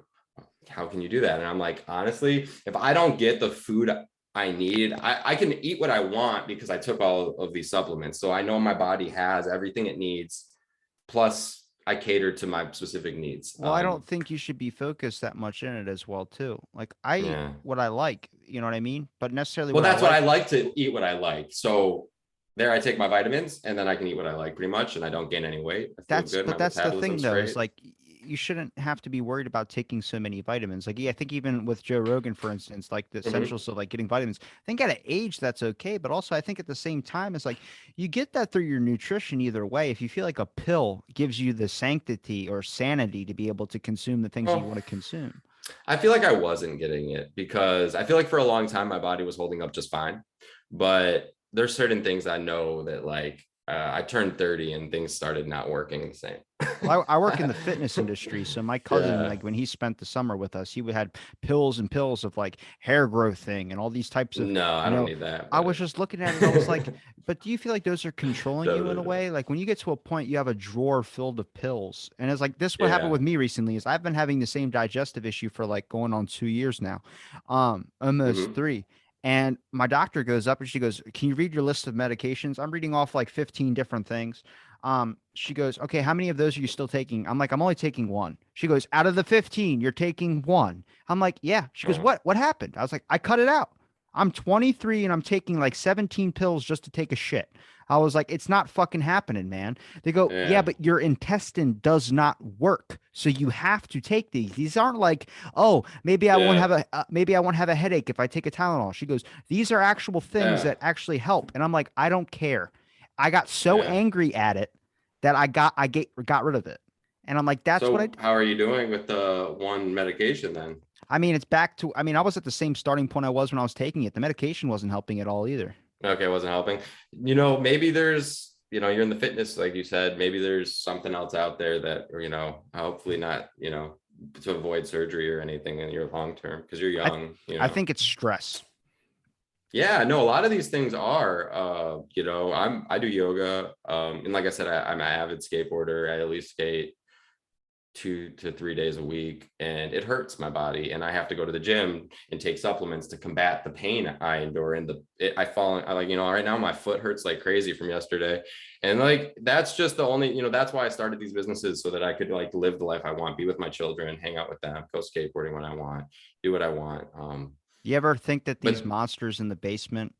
how can you do that? And I'm like, honestly, if I don't get the food I need, I can eat what I want because I took all of these supplements. So I know my body has everything it needs. Plus, I cater to my specific needs. Well, I don't think you should be focused that much in it as well, too. Like I eat Yeah. what I like, you know what I mean? But necessarily Well, what I that's what I like, like to eat what I like. So there I take my vitamins and then I can eat what I like pretty much, and I don't gain any weight. I feel good. But My that's the thing metabolism's though, is great. like you shouldn't have to be worried about taking so many vitamins. Like, yeah, I think even with Joe Rogan, for instance, like the Mhm. essentials of like getting vitamins, I think at an age that's okay. But also I think at the same time, it's like you get that through your nutrition either way. If you feel like a pill gives you the sanctity or sanity to be able to consume the things that you Well, want to consume. I feel like I wasn't getting it because I feel like for a long time my body was holding up just fine, but there's certain things I know that like I turned 30 and things started not working the same. Well, I work in the fitness industry, so my cousin, Yeah. like when he spent the summer with us, he would had pills and pills of like hair growth thing and all these types of, No, I you don't know, need that, I was but just looking at it, I was like, but do you feel like those are controlling you in a totally. way? Like when you get to a point, you have a drawer filled of pills, and it's like this. What happened Yeah. with me recently is I've been having the same digestive issue for like going on 2 years now, almost Hmm. three. And my doctor goes up and she goes, "Can you read your list of medications?" I'm reading off like 15 different things. She goes, "Okay, how many of those are you still taking?" I'm like, "I'm only taking one." She goes, "Out of the 15, you're taking one." I'm like, "Yeah." She goes, Oh, What happened?" I was like, "I cut it out. I'm 23 and I'm taking like 17 pills just to take a shit." I was like, "It's not fucking happening, man." They go, "Yeah, yeah. but your intestine does not work. So you have to take these. These aren't like, oh, Yeah. maybe I won't have a headache if I take a Tylenol." She goes, "These are actual things Yeah. that actually help." And I'm like, "I don't care." I got so Yeah. angry at it that got rid of it. And I'm like, that's what So how are you doing with the one medication then? I mean, it's back to, I mean, I was at the same starting point I was when I was taking it. The medication wasn't helping at all either. Okay, wasn't helping. Maybe there's, you're in the fitness, like you said, maybe there's something else out there that, or, hopefully not, to avoid surgery or anything in your long term because you're I, young. I think it's stress. Yeah, no, a lot of these things are, I do yoga. And like I said, I'm an avid skateboarder. I at least skate 2 to 3 days a week, and it hurts my body, and I have to go to the gym and take supplements to combat the pain I endure. And I fall, I like, right now my foot hurts like crazy from yesterday, and like that's just the only, that's why I started these businesses, so that I could like live the life I want, be with my children, hang out with them, go skateboarding when I want, do what I want. Do you ever think that these But monsters in the basement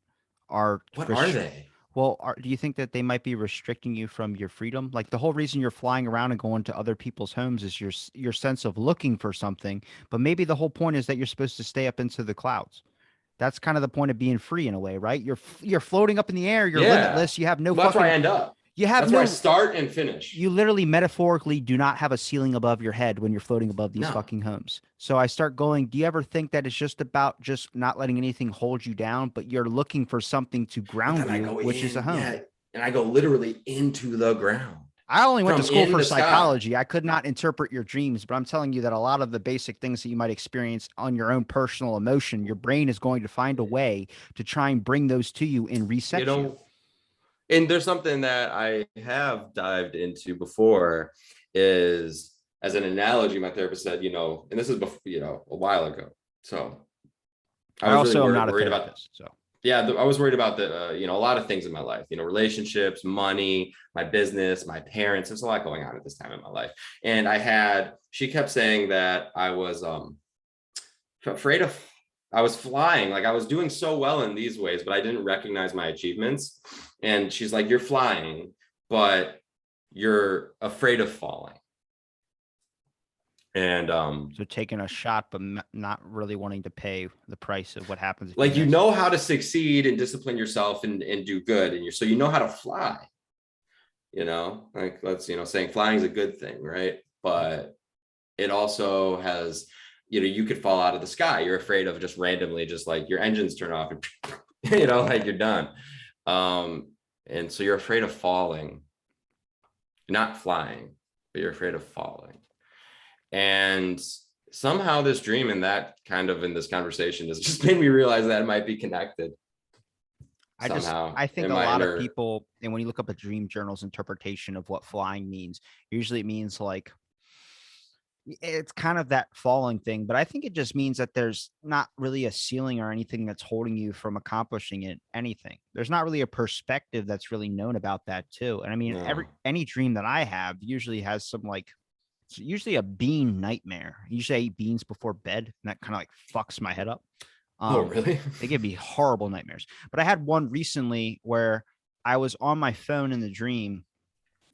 are what are rest- they? well, do you think that they might be restricting you from your freedom? Like the whole reason you're flying around and going to other people's homes is your sense of looking for something, but maybe the whole point is that you're supposed to stay up into the clouds. That's kind of the point of being free in a way, right? You're floating up in the air, you're Yeah, limitless, you have no well, that's where I fucking end up. you have That's where I no start and finish. you literally metaphorically do not have a ceiling above your head when you're floating above these No. fucking homes. So I start going, do you ever think that it's just about just not letting anything hold you down, but you're looking for something to But ground then I you, go which is a in, yeah, home? and I go literally into the ground I only went to from school in for the sky. psychology. I could not interpret your dreams, but I'm telling you that a lot of the basic things that you might experience on your own personal emotion, your brain is going to find a way to try and bring those to you and You reset you. know, and there's something that I have dived into before is as an analogy, my therapist said, and this is before, a while ago. So I I was really also am not a worried about, therapist, so yeah, I was worried about a lot of things in my life, relationships, money, my business, my parents. There's a lot going on at this time in my life. And she kept saying that I was afraid of, I was flying, like I was doing so well in these ways, but I didn't recognize my achievements. And she's like, you're flying, but you're afraid of falling. And so taking a shot, but not really wanting to pay the price of what happens if you like, miss. how to succeed and discipline yourself and do good. And so how to fly, like let's, saying flying is a good thing, right? But it also has, you could fall out of the sky. You're afraid of just randomly, just like your engines turn off and, like you're done. And so you're afraid of falling, not flying, but you're afraid of falling. And somehow this dream and that kind of in this conversation has just made me realize that it might be connected somehow I think in a my lot of inner. people, and when you look up a dream journal's interpretation of what flying means, usually it means like it's kind of that falling thing, but I think it just means that there's not really a ceiling or anything that's holding you from accomplishing anything. There's not really a perspective that's really known about that too. And I mean, No. any dream that I have usually has some like it's usually a bean nightmare. Usually I eat beans before bed, and that kind of like fucks my head up. Oh, Um, really? they give me horrible nightmares. But I had one recently where I was on my phone in the dream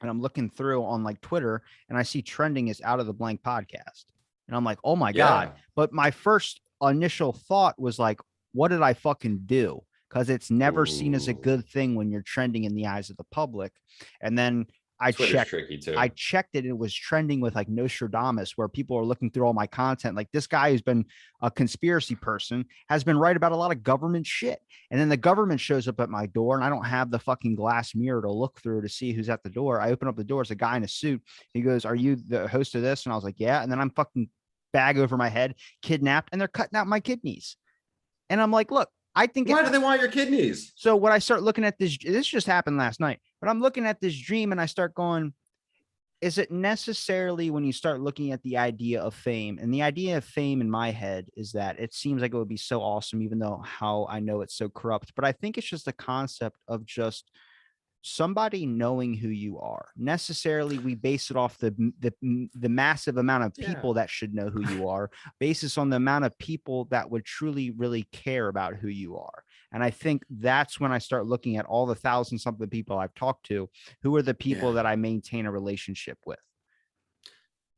and I'm looking through on like Twitter and I see trending is Out of the Blank podcast. And I'm like, oh my God. Yeah. But my first initial thought was like, what did I fucking do? Because it's never seen as a Ooh. good thing when you're trending in the eyes of the public. And then Twitter's tricky I too. checked it and it was trending with like Nostradamus, where people are looking through all my content. Like this guy who's been a conspiracy person has been right about a lot of government shit. And then the government shows up at my door and I don't have the fucking glass mirror to look through to see who's at the door. I open up the door. It's a guy in a suit. He goes, "Are you the host of this?" And I was like, "Yeah." And then I'm fucking bag over my head, kidnapped, and they're cutting out my kidneys. And I'm like, look, I think Why do they want your kidneys? so when I start looking at this just happened last night, but I'm looking at this dream and I start going, is it necessarily when you start looking at the idea of fame? And the idea of fame in my head is that it seems like it would be so awesome, even though how I know it's so corrupt. But I think it's just a concept of just somebody knowing who you are. Necessarily we base it off the massive amount of Yeah. people that should know who you are, basis on the amount of people that would truly really care about who you are. And I think that's when I start looking at all the thousand something people I've talked to, who are the people Yeah. that I maintain a relationship with.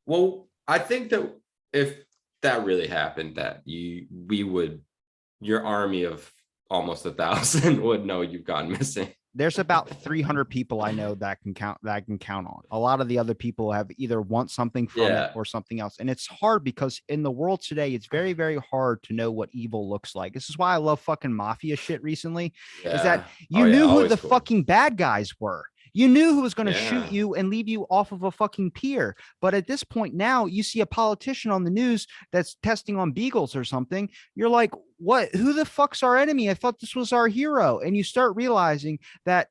Well, I think that if that really happened, that your army of almost 1,000 would know you've gone missing. There's about 300 people I know that I can count on. A lot of the other people have either want something from it or something else. And it's hard because in the world today, it's very, very hard to know what evil looks like. This is why I love fucking mafia shit recently, is that you knew who the fucking bad guys were. You knew who was going to shoot you and leave you off of a fucking pier. But at this point now, you see a politician on the news that's testing on beagles or something. You're like, what? Who the fuck's our enemy? I thought this was our hero. And you start realizing that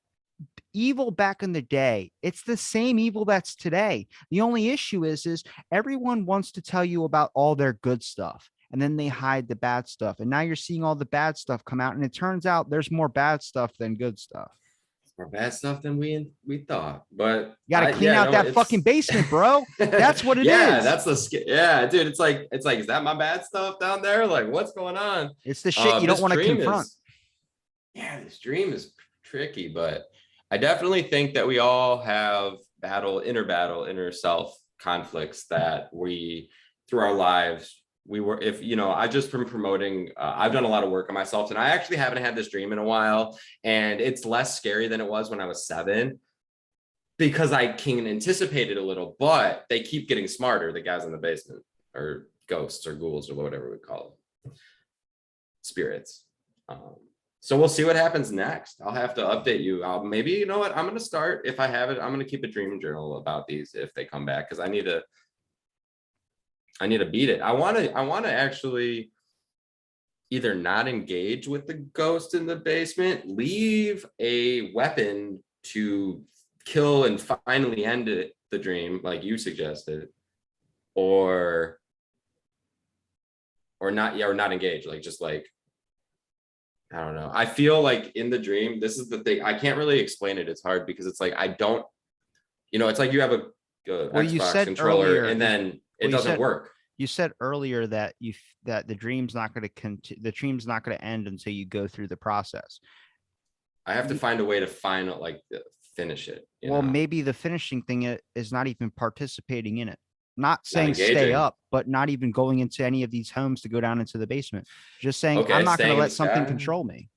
evil back in the day, it's the same evil that's today. The only issue is everyone wants to tell you about all their good stuff. And then they hide the bad stuff. And now you're seeing all the bad stuff come out. And it turns out there's more bad stuff than good stuff. More bad stuff than we thought, but you got to clean out that fucking basement, bro. That's what it is. That's dude. It's like, is that my bad stuff down there? Like, what's going on? It's the shit you don't want to confront. This dream is tricky, but I definitely think that we all have inner self conflicts that we, through our lives, I just been promoting, I've done a lot of work on myself, and I actually haven't had this dream in a while, and it's less scary than it was when I was 7 because I can anticipate it a little, but they keep getting smarter, the guys in the basement, or ghosts or ghouls or whatever we call them, spirits. So we'll see what happens next. I'll have to update you. Maybe, you know what, I'm going to start, if I have it, I'm going to keep a dream journal about these if they come back, because I need to beat it. I want to actually either not engage with the ghost in the basement, leave a weapon to kill and finally end the dream, like you suggested, or not engage, like just like, I don't know. I feel like in the dream, this is the thing. I can't really explain it. It's hard because it's like, I don't, it's like you have a Xbox controller earlier, and then it doesn't work. You said earlier that the dream's not going to end until you go through the process. I have to find a way to finish it. Maybe the finishing thing is not even participating in it. Not saying stay up, but not even going into any of these homes to go down into the basement. Just saying, I'm not going to let something control me.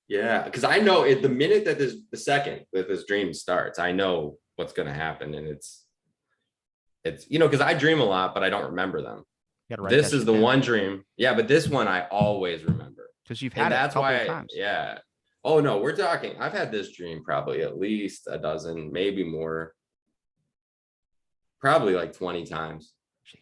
Yeah, because I know the minute that the second that this dream starts, I know what's going to happen, and it's because I dream a lot, but I don't remember them. This is the one dream. Yeah, but this one I always remember because you've had it a couple of times. Yeah. Oh no, we're talking. I've had this dream probably at least a dozen, maybe more. Probably like 20 times. Jeez.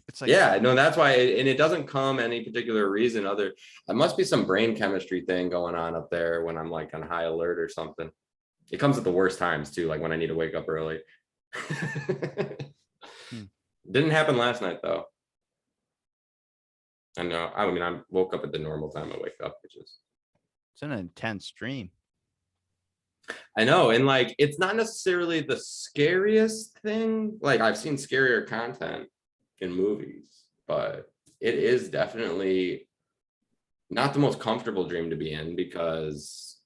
It's like, that's why, and it doesn't come any particular reason other. It must be some brain chemistry thing going on up there when I'm like on high alert or something. It comes at the worst times too, like when I need to wake up early. Didn't happen last night though. I know. I mean, I woke up at the normal time I wake up, which is. It's an intense dream. I know, and like it's not necessarily the scariest thing. Like I've seen scarier content in movies, but it is definitely not the most comfortable dream to be in because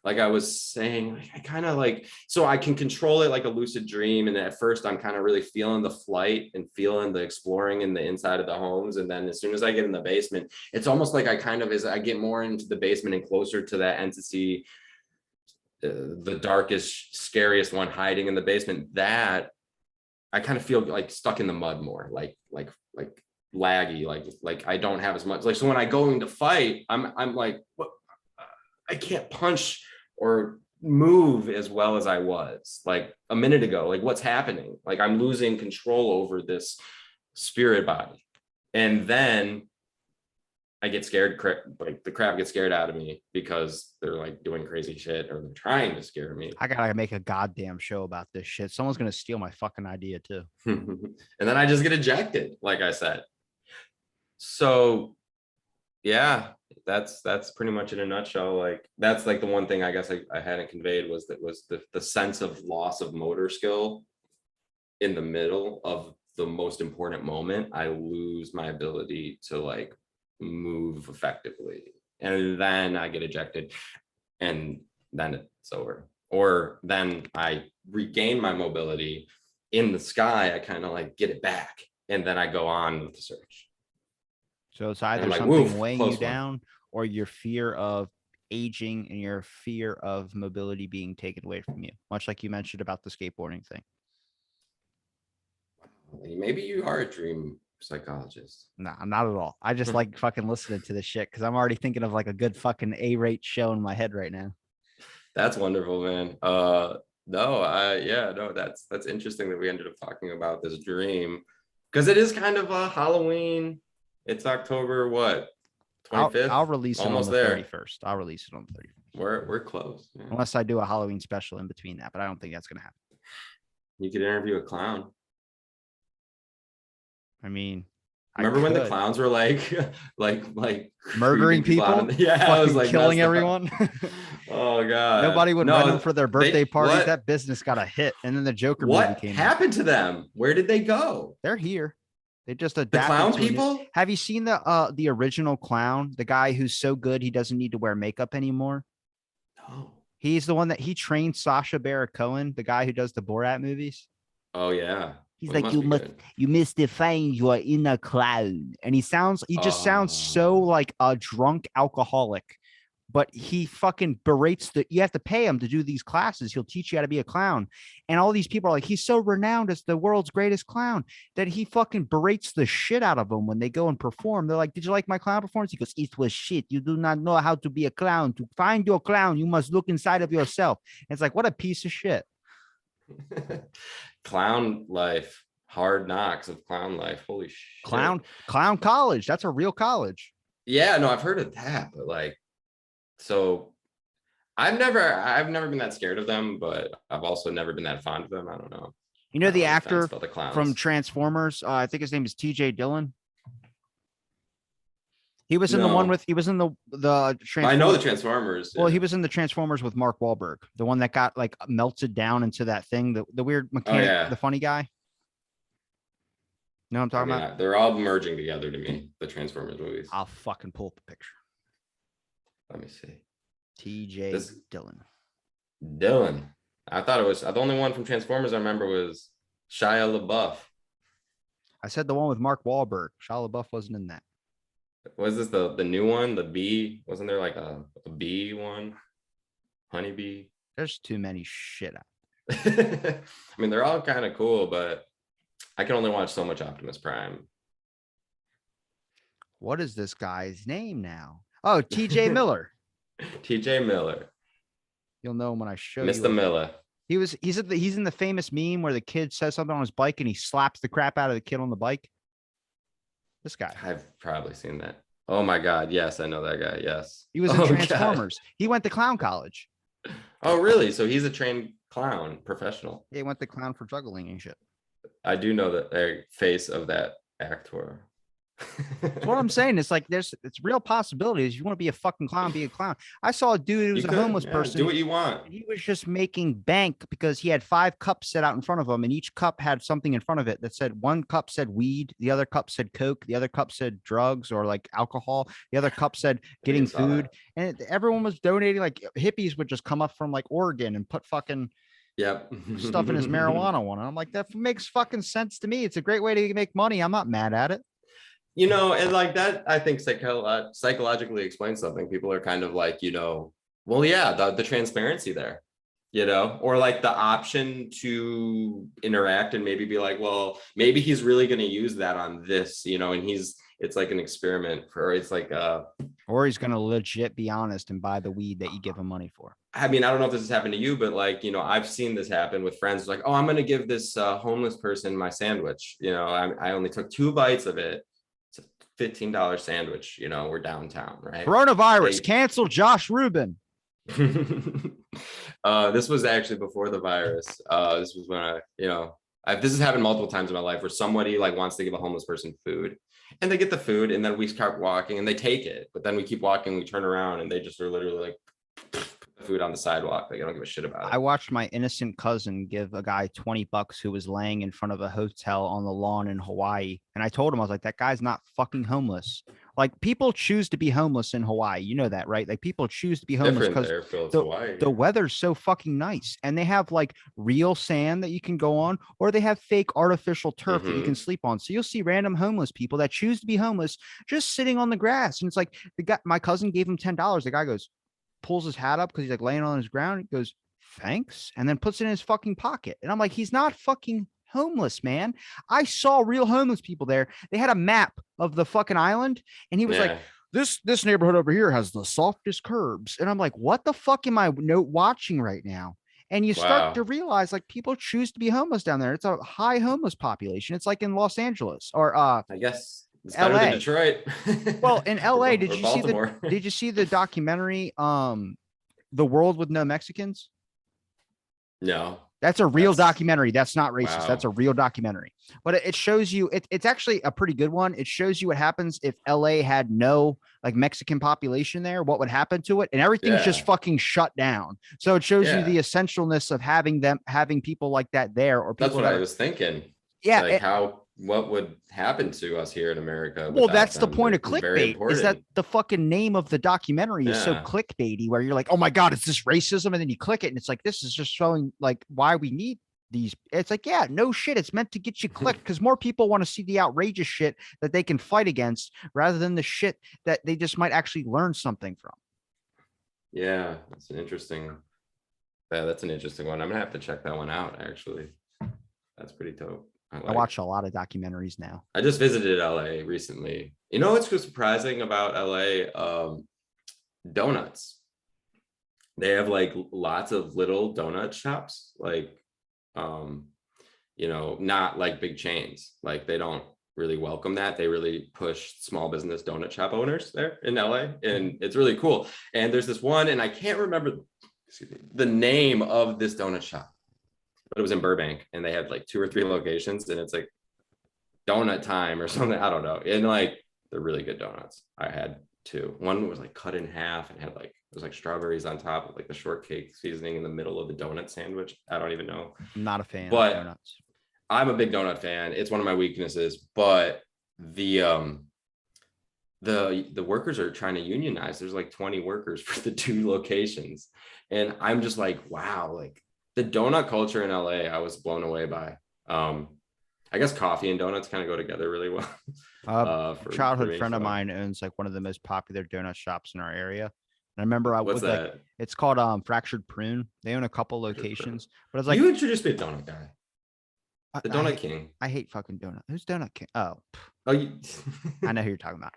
like I was saying, like, I kind of like, so I can control it like a lucid dream. And at first I'm kind of really feeling the flight and feeling the exploring in the inside of the homes. And then as soon as I get in the basement, it's almost like I kind of, as I get more into the basement and closer to that entity, the darkest, scariest one hiding in the basement, that I kind of feel like stuck in the mud more, like laggy, like I don't have as much, like, so when I go into fight, I'm like, what? I can't punch or move as well as I was like a minute ago. Like, what's happening? Like, I'm losing control over this spirit body. And then I get scared, like the crap gets scared out of me because they're like doing crazy shit or they're trying to scare me. I gotta make a goddamn show about this shit. Someone's gonna steal my fucking idea too. And then I just get ejected, like I said. So yeah, that's pretty much in a nutshell. Like, that's like the one thing I guess I hadn't conveyed was the sense of loss of motor skill in the middle of the most important moment. I lose my ability to like move effectively, and then I get ejected, and then it's over. Or then I regain my mobility in the sky. I kind of like get it back, and then I go on with the search. So it's either like, something woof, weighing you close one. down or your fear of aging and your fear of mobility being taken away from you, much like you mentioned about the skateboarding thing. Maybe you are a dream psychologist. Nah, not at all. I just like fucking listening to this shit because I'm already thinking of like a good fucking A-rate show in my head right now. That's wonderful, man. No, that's interesting that we ended up talking about this dream, because it is kind of a Halloween. It's October what? 25th? I'll release it on Almost the there. 31st. I'll release it on the 31st. We're close. Yeah. Unless I do a Halloween special in between that, but I don't think that's gonna happen. You could interview a clown. I mean, remember when the clowns were like murdering people? Yeah, I was like killing everyone. Oh god, nobody would run them for their birthday parties. What? That business got a hit, and then the Joker what movie came happened to them? Where did they go? They're here. They just adapted the clown to people. Have you seen the original clown, the guy who's so good he doesn't need to wear makeup anymore? No. He's the one that he trained Sacha Baron Cohen, the guy who does the Borat movies. Oh yeah. He's like, you must define your inner clown. And he just sounds so like a drunk alcoholic, but he fucking berates you have to pay him to do these classes. He'll teach you how to be a clown. And all these people are like, he's so renowned as the world's greatest clown that he fucking berates the shit out of them when they go and perform. They're like, did you like my clown performance? He goes, it was shit. You do not know how to be a clown. To find your clown, you must look inside of yourself. And it's like, what a piece of shit. Clown life, hard knocks of clown life. Holy shit. Clown college. That's a real college. Yeah, no, I've heard of that, but like, so I've never been that scared of them, but I've also never been that fond of them. I don't know. You know, the actor from Transformers, I think his name is TJ Dillon. He was in the one with, he was in the I know the Transformers. Well, he was in the Transformers with Mark Wahlberg, the one that got like melted down into that thing, the weird mechanic, the funny guy. You know what I'm talking about? They're all merging together to me, the Transformers movies. I'll fucking pull up a picture. Let me see. TJ Dillon. Dillon. I thought it was the only one from Transformers I remember was Shia LaBeouf. I said the one with Mark Wahlberg. Shia LaBeouf wasn't in that. Was this the new one? The bee? Wasn't there like a bee one? Honeybee? There's too many shit out. I mean, they're all kind of cool, but I can only watch so much Optimus Prime. What is this guy's name now? Oh, TJ Miller. TJ Miller. You'll know him when I show Mr. you. Miller. He's in the famous meme where the kid says something on his bike and he slaps the crap out of the kid on the bike. This guy. I've probably seen that. Oh my God. Yes, I know that guy. Yes. He was in Transformers. God. He went to clown college. Oh, really? So he's a trained clown professional. Yeah, he went to clown for juggling and shit. I do know the face of that actor. That's what I'm saying. It's like it's real possibilities. You want to be a fucking clown, be a clown. I saw a dude who You was a could, homeless yeah, do person. what you want. And he was just making bank because he had 5 cups set out in front of him, and each cup had something in front of it that said, one cup said weed, the other cup said coke, the other cup said drugs or like alcohol, the other cup said I think I getting saw food, that. and everyone was donating. Like hippies would just come up from like Oregon and put fucking Yep. stuff in his marijuana one. And I'm like, that makes fucking sense to me. It's a great way to make money. I'm not mad at it. And like that, I think psychologically explains something. People are kind of like, well, yeah, the transparency there, or like the option to interact and maybe be like, well, maybe he's really going to use that on this, and it's like an experiment it's like, or he's going to legit be honest and buy the weed that you give him money for. I mean, I don't know if this has happened to you, but like, I've seen this happen with friends like, oh, I'm going to give this homeless person my sandwich. I only took 2 bites of it. It's a $15 sandwich. We're downtown, right? Coronavirus, cancel Josh Rubin. This was actually before the virus. This was when this has happened multiple times in my life where somebody like wants to give a homeless person food and they get the food and then we start walking and they take it, but then we keep walking, we turn around and they just are literally like food on the sidewalk. Like I don't give a shit about it. I watched my innocent cousin give a guy $20 who was laying in front of a hotel on the lawn in Hawaii. And I told him, I was like, that guy's not fucking homeless. Like people choose to be homeless in Hawaii. You know that, right? Like people choose to be homeless because the weather's so fucking nice. And they have like real sand that you can go on, or they have fake artificial turf that you can sleep on. So you'll see random homeless people that choose to be homeless just sitting on the grass. And it's like my cousin gave him $10. The guy pulls his hat up because he's like laying on his ground. He goes, thanks, and then puts it in his fucking pocket. And I'm like, he's not fucking homeless, man. I saw real homeless people there. They had a map of the fucking island, and he was like, this neighborhood over here has the softest curbs. And I'm like, what the fuck am I watching right now? And you start to realize like people choose to be homeless down there. It's a high homeless population. It's like in Los Angeles or I guess it's better LA. than Detroit. Well, in LA, did you see the documentary The World with No Mexicans? No. That's a real documentary. That's not racist. Wow. That's a real documentary. But it shows you it's actually a pretty good one. It shows you what happens if LA had no like Mexican population there, what would happen to it, and everything's just fucking shut down. So it shows you the essentialness of having people like that there, or people. That's what I was thinking. Yeah, like what would happen to us here in America? Well, that's the point of clickbait, is that the fucking name of the documentary is so clickbaity, where you're like, oh my God, is this racism? And then you click it and it's like, this is just showing like why we need these. It's like, yeah, no shit. It's meant to get you clicked because more people want to see the outrageous shit that they can fight against rather than the shit that they just might actually learn something from. Yeah, that's an interesting one. I'm gonna have to check that one out, actually. That's pretty dope. I watch a lot of documentaries now. I just visited LA recently. You know what's surprising about LA? Donuts. They have like lots of little donut shops, like not like big chains. Like they don't really welcome that. They really push small business donut shop owners there in LA, and it's really cool. And there's this one, and I can't remember the name of this donut shop, but it was in Burbank, and they had like 2 or 3 locations, and it's like donut time or something. I don't know. And like, they're really good donuts. I had 2. One was like cut in half and had like, it was like strawberries on top of like the shortcake seasoning in the middle of the donut sandwich. I don't even know. I'm not a fan of donuts. I'm a big donut fan. It's one of my weaknesses, but the workers are trying to unionize. There's like 20 workers for the 2 locations. And I'm just like, wow, like, the donut culture in LA, I was blown away by. I guess coffee and donuts kind of go together really well. A childhood friend of mine owns like one of the most popular donut shops in our area. And I remember it's called Fractured Prune. They own a couple locations, but it's like, you introduced me to donut guy. The donut king. I hate fucking donut. Who's donut king? Oh, I know who you're talking about.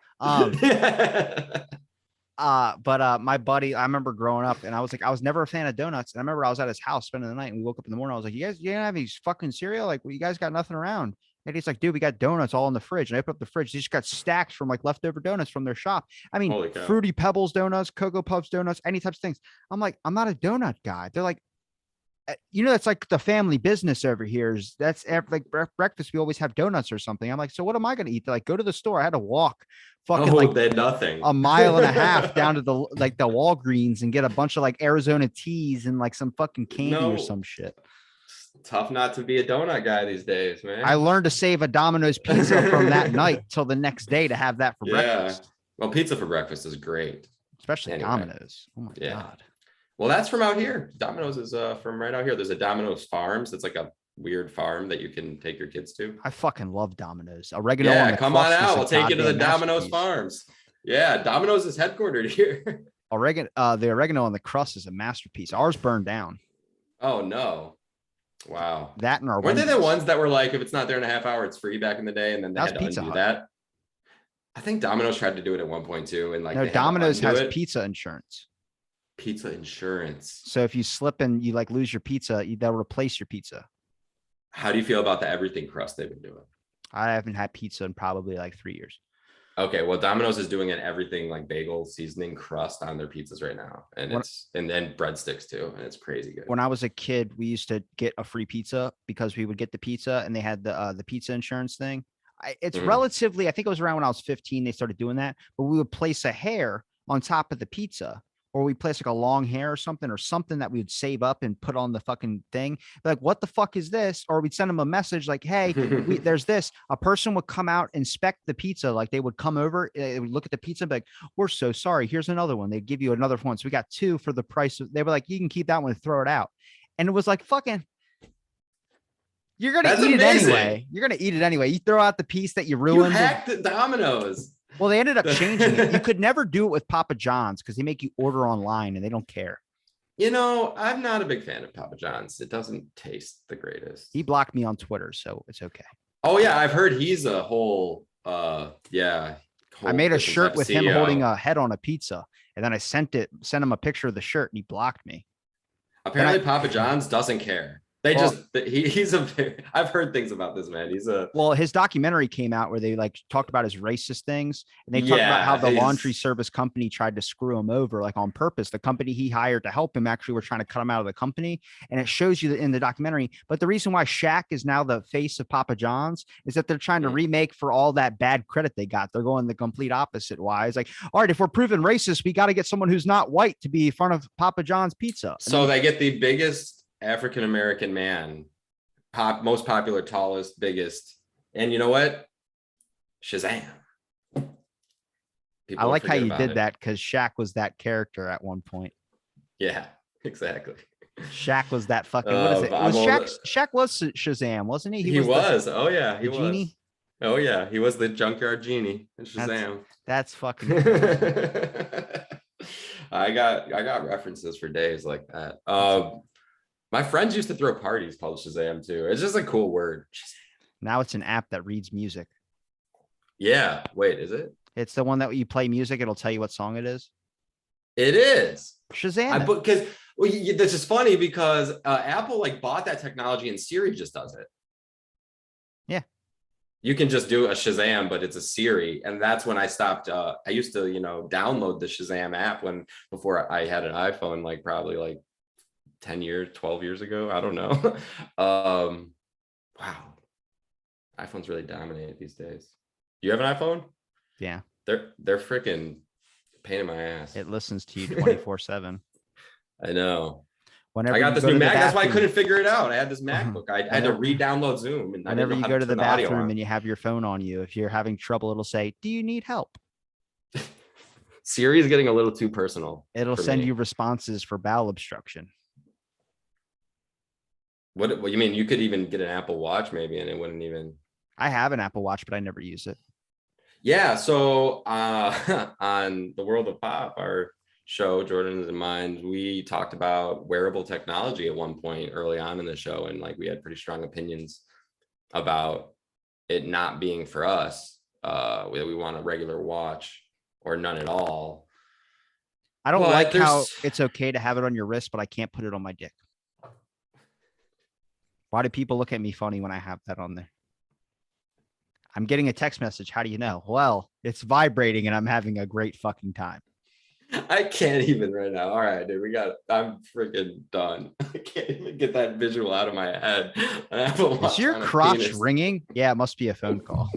But my buddy, I remember growing up and I was never a fan of donuts. And I remember I was at his house spending the night and we woke up in the morning. I was like, you don't have any fucking cereal? Like, well, you guys got nothing around. And he's like, dude, we got donuts all in the fridge. And I opened up the fridge. They just got stacks from like leftover donuts from their shop. I mean, Fruity Pebbles donuts, Cocoa Puffs donuts, any types of things. I'm like, I'm not a donut guy. They're like, That's like the family business over here. Like breakfast. We always have donuts or something. I'm like, so what am I going to eat? They're like, go to the store. I had to walk fucking Oh, like they had nothing. a mile and a half down to the Walgreens and get a bunch of like Arizona teas and like some fucking candy or No, some shit. tough not to be a donut guy these days, I man. learned to save a Domino's pizza from that night till the next day to have that for Yeah. breakfast. Well, pizza for breakfast is great. Especially Anyway. Domino's. Oh my Yeah. God. Well, that's from out here. Domino's is from right out here. There's a Domino's Farms. It's like a weird farm that you can take your kids to. I fucking love Domino's. Oregano on Yeah, the come on crust is out. a We'll take you to the goddamn Domino's masterpiece. Farms. Yeah, Domino's is headquartered here. The oregano on the crust is a masterpiece. Ours burned down. Oh no. Wow. That and our Weren't they the Wendy's. ones that were like, if it's not there in a half hour, it's free back in the day, and then they That had was to Pizza undo Hut. that? I think Domino's tried to do it at one point too, and like No, they had to Domino's undo has it. pizza insurance. Pizza insurance. So if you slip and you like lose your pizza, they'll replace your pizza. How do you feel about the everything crust they've been doing? I haven't had pizza in probably like 3 years. Okay, well, Domino's is doing an everything like bagel seasoning crust on their pizzas right now, and and breadsticks too, and it's crazy good. When I was a kid, we used to get a free pizza because we would get the pizza and they had the pizza insurance thing. It's relatively, I think it was around when I was 15, they started doing that, but we would place a hair on top of the pizza, or we place like a long hair or something that we would save up and put on the fucking thing. Like, what the fuck is this? Or we'd send them a message like, hey, there's this. A person would come out, inspect the pizza. Like they would come over, they would look at the pizza and be like, we're so sorry. Here's another one. They'd give you another one. So we got 2 for the price. They were like, you can keep that one and throw it out. And it was like, fucking, you're going to eat it anyway. You're going to eat it anyway. You throw out the piece that you ruined. You hacked the Domino's. Well, they ended up changing it. You could never do it with Papa John's because they make you order online and they don't care. You know, I'm not a big fan of Papa John's. It doesn't taste the greatest. He blocked me on Twitter, so it's okay. Oh yeah, I've heard he's a whole I made a shirt with him holding a head on a pizza, and then I sent him a picture of the shirt, and he blocked me. Apparently, Papa John's doesn't care. I've heard things about this man. His documentary came out where they like talked about his racist things, and they talked about how the laundry service company tried to screw him over, like on purpose. The company he hired to help him actually were trying to cut him out of the company, and it shows you in the documentary. But the reason why Shaq is now the face of Papa John's is that they're trying to remake for all that bad credit they got. They're going the complete opposite. Why? It's like, all right, if we're proven racist, we got to get someone who's not white to be in front of Papa John's pizza. So they get the biggest African-American man, most popular, tallest, biggest. And you know what? Shazam. I like how you did that because Shaq was that character at one point. Yeah, exactly. Shaq was that fucking, what is it? Shaq was Shazam, wasn't he? He was. Oh yeah, he was. Genie? Oh yeah, he was the junkyard genie in Shazam. That's fucking I got references for days like that. My friends used to throw parties called Shazam too. It's just a cool word. Now it's an app that reads music. Yeah. Wait, is it? It's the one that you play music. It'll tell you what song it is. It is. Shazam. Because this is funny because Apple like bought that technology and Siri just does it. Yeah. You can just do a Shazam, but it's a Siri. And that's when I stopped. I used to, download the Shazam app before I had an iPhone, like probably like 10 years, 12 years ago. I don't know. Wow. iPhones really dominate these days. You have an iPhone? Yeah. They're freaking pain in my ass. It listens to you 24/7. I know. Whenever I got this new Mac. That's why I couldn't figure it out. I had this MacBook. I had to re-download Zoom. And whenever you go to the bathroom and you have your phone on you, if you're having trouble, it'll say, "Do you need help?" Siri is getting a little too personal. It'll send you responses for bowel obstruction. What you mean? You could even get an Apple Watch maybe, and it wouldn't even. I have an Apple Watch, but I never use it. Yeah. So on the World of Pop, our show, Jordan's and mine, we talked about wearable technology at one point early on in the show, and like we had pretty strong opinions about it not being for us. Whether we want a regular watch or none at all. I don't like how it's okay to have it on your wrist, but I can't put it on my dick. Why do people look at me funny when I have that on there? I'm getting a text message. How do you know? Well, it's vibrating and I'm having a great fucking time. I can't even right now. All right, dude, I'm freaking done. I can't even get that visual out of my head. An Apple Is Watch your on a crotch penis. ringing? Yeah, it must be a phone call.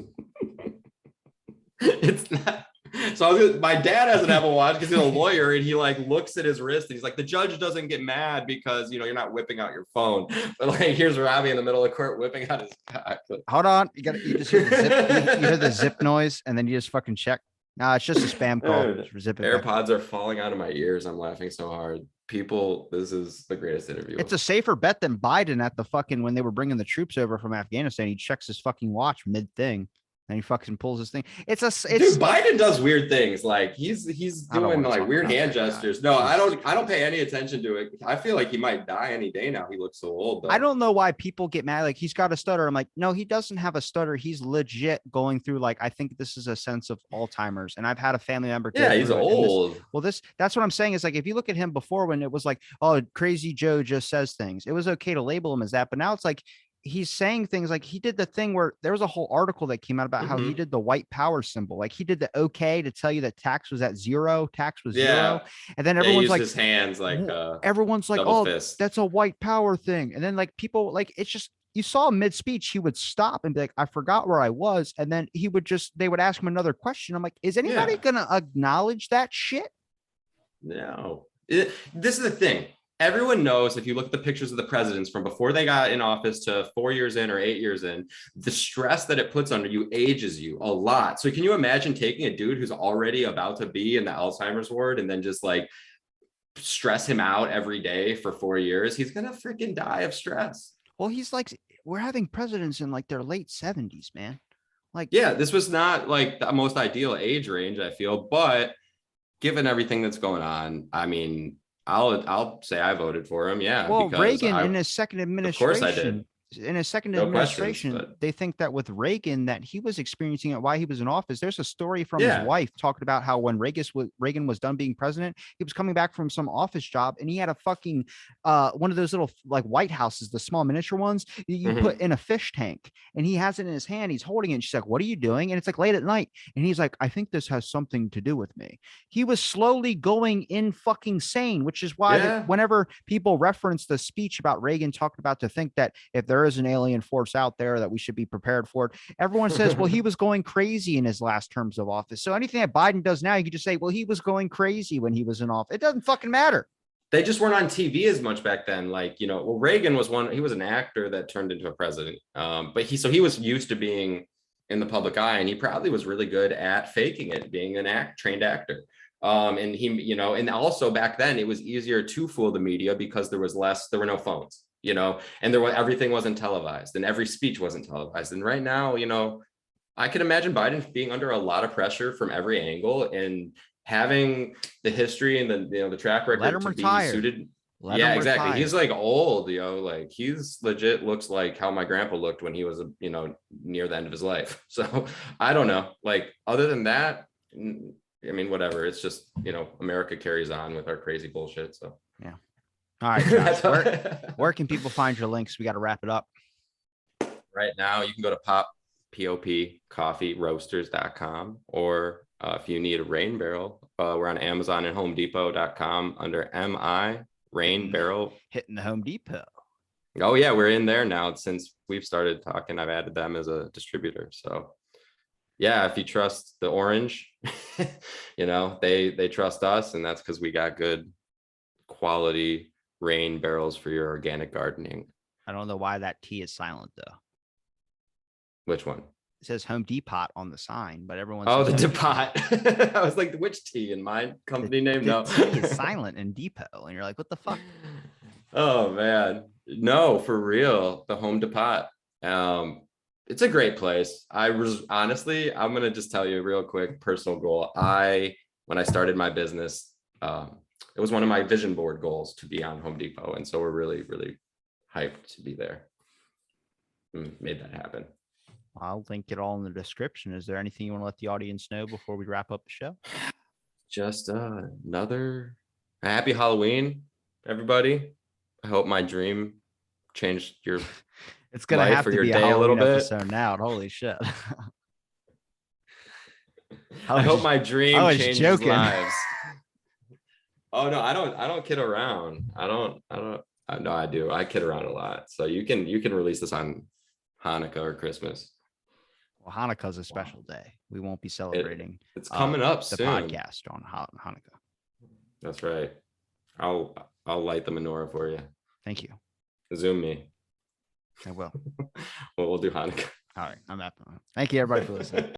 It's not. So my dad has an Apple Watch because he's a lawyer, and he like looks at his wrist and he's like, the judge doesn't get mad because you're not whipping out your phone. But like, here's Robbie in the middle of the court whipping out his cock. Hold on, you just hear the zip. You hear the zip noise, and then you just fucking check. Nah, it's just a spam call. Just zip it back. AirPods are falling out of my ears. I'm laughing so hard. People, this is the greatest interview. It's a safer bet than Biden at the fucking when they were bringing the troops over from Afghanistan. He checks his fucking watch mid thing. And he fucking pulls his thing. Dude, Biden does weird things. Like he's doing like weird hand gestures. No, I don't pay any attention to it. I feel like he might die any day now. He looks so old. Though. I don't know why people get mad. Like he's got a stutter. I'm like, no, he doesn't have a stutter. He's legit going through like, I think this is a sense of Alzheimer's. And I've had a family member. Yeah, he's old. That's what I'm saying is like, if you look at him before when it was like, oh, crazy Joe just says things. It was okay to label him as that. But now it's like, he's saying things like he did the thing where there was a whole article that came out about how he did the white power symbol. Like he did the okay to tell you that tax was at zero, tax was zero. And then everyone's like, his hands like, everyone's like, oh, fist. That's a white power thing. And then like people like, it's just, you saw mid speech, he would stop and be like, I forgot where I was. And then they would ask him another question. I'm like, is anybody going to acknowledge that shit? No, this is the thing. Everyone knows if you look at the pictures of the presidents from before they got in office to 4 years in or 8 years in, the stress that it puts under you ages you a lot. So can you imagine taking a dude who's already about to be in the Alzheimer's ward and then just like stress him out every day for 4 years? He's going to freaking die of stress. Well, he's like, we're having presidents in like their late 70s, man. Like, yeah, this was not like the most ideal age range, I feel, but given everything that's going on, I mean, I'll say I voted for him. Yeah. Well, Reagan in his second administration. Of course I did. In his second administration, they think that with Reagan that he was experiencing it while he was in office. There's a story from his wife talking about how when Reagan was done being president, he was coming back from some office job and he had a fucking one of those little like White Houses, the small miniature ones you put in a fish tank, and he has it in his hand. He's holding it. And she's like, "What are you doing?" And it's like late at night, and he's like, "I think this has something to do with me." He was slowly going in fucking sane, which is why whenever people reference the speech about Reagan talking about to think that if there is an alien force out there that we should be prepared for it, everyone says, well, he was going crazy in his last terms of office. So anything that Biden does now, you can just say, well, he was going crazy when he was in office. It doesn't fucking matter. They just weren't on TV as much back then. Like, well, Reagan was he was an actor that turned into a president. But he was used to being in the public eye, and he probably was really good at faking it, being trained actor. And he, and also back then it was easier to fool the media because there were no phones. And everything wasn't televised and every speech wasn't televised. And right now, I can imagine Biden being under a lot of pressure from every angle and having the history and the track record to be suited. Yeah, exactly. Retire. He's like old, like he's legit looks like how my grandpa looked when he was, near the end of his life. So I don't know, like other than that, I mean, whatever. It's just, America carries on with our crazy bullshit. So, yeah. All right, Josh, where can people find your links? We got to wrap it up. Right now, you can go to popcoffeeroasters.com, or if you need a rain barrel, we're on Amazon and HomeDepot.com under MI Rain Barrel. Hitting the Home Depot. Oh yeah, we're in there now. Since we've started talking, I've added them as a distributor. So yeah, if you trust the orange, they trust us, and that's because we got good quality rain barrels for your organic gardening. I don't know why that T is silent though. Which one? It says Home Depot on the sign, but everyone says the Depot. I was like, which T in my company name? No, T is silent in Depot, and you're like, what the fuck? Oh man, no, for real. The Home Depot. It's a great place. Honestly, I'm gonna just tell you a real quick personal goal. When I started my business, it was one of my vision board goals to be on Home Depot. And so we're really, really hyped to be there. Made that happen. I'll link it all in the description. Is there anything you want to let the audience know before we wrap up the show? Just another happy Halloween, everybody. I hope my dream changed your it's gonna have to be a Halloween episode now. Holy shit. I hope my dream changed lives. Oh no, I don't kid around. No, I do. I kid around a lot. So you can release this on Hanukkah or Christmas. Well, Hanukkah's a special day. We won't be celebrating It's coming up the soon. podcast on Hanukkah. That's right. I'll light the menorah for you. Thank you. Zoom me. I will. Well, we'll do Hanukkah. All right. I'm happy. Thank you, everybody, for listening.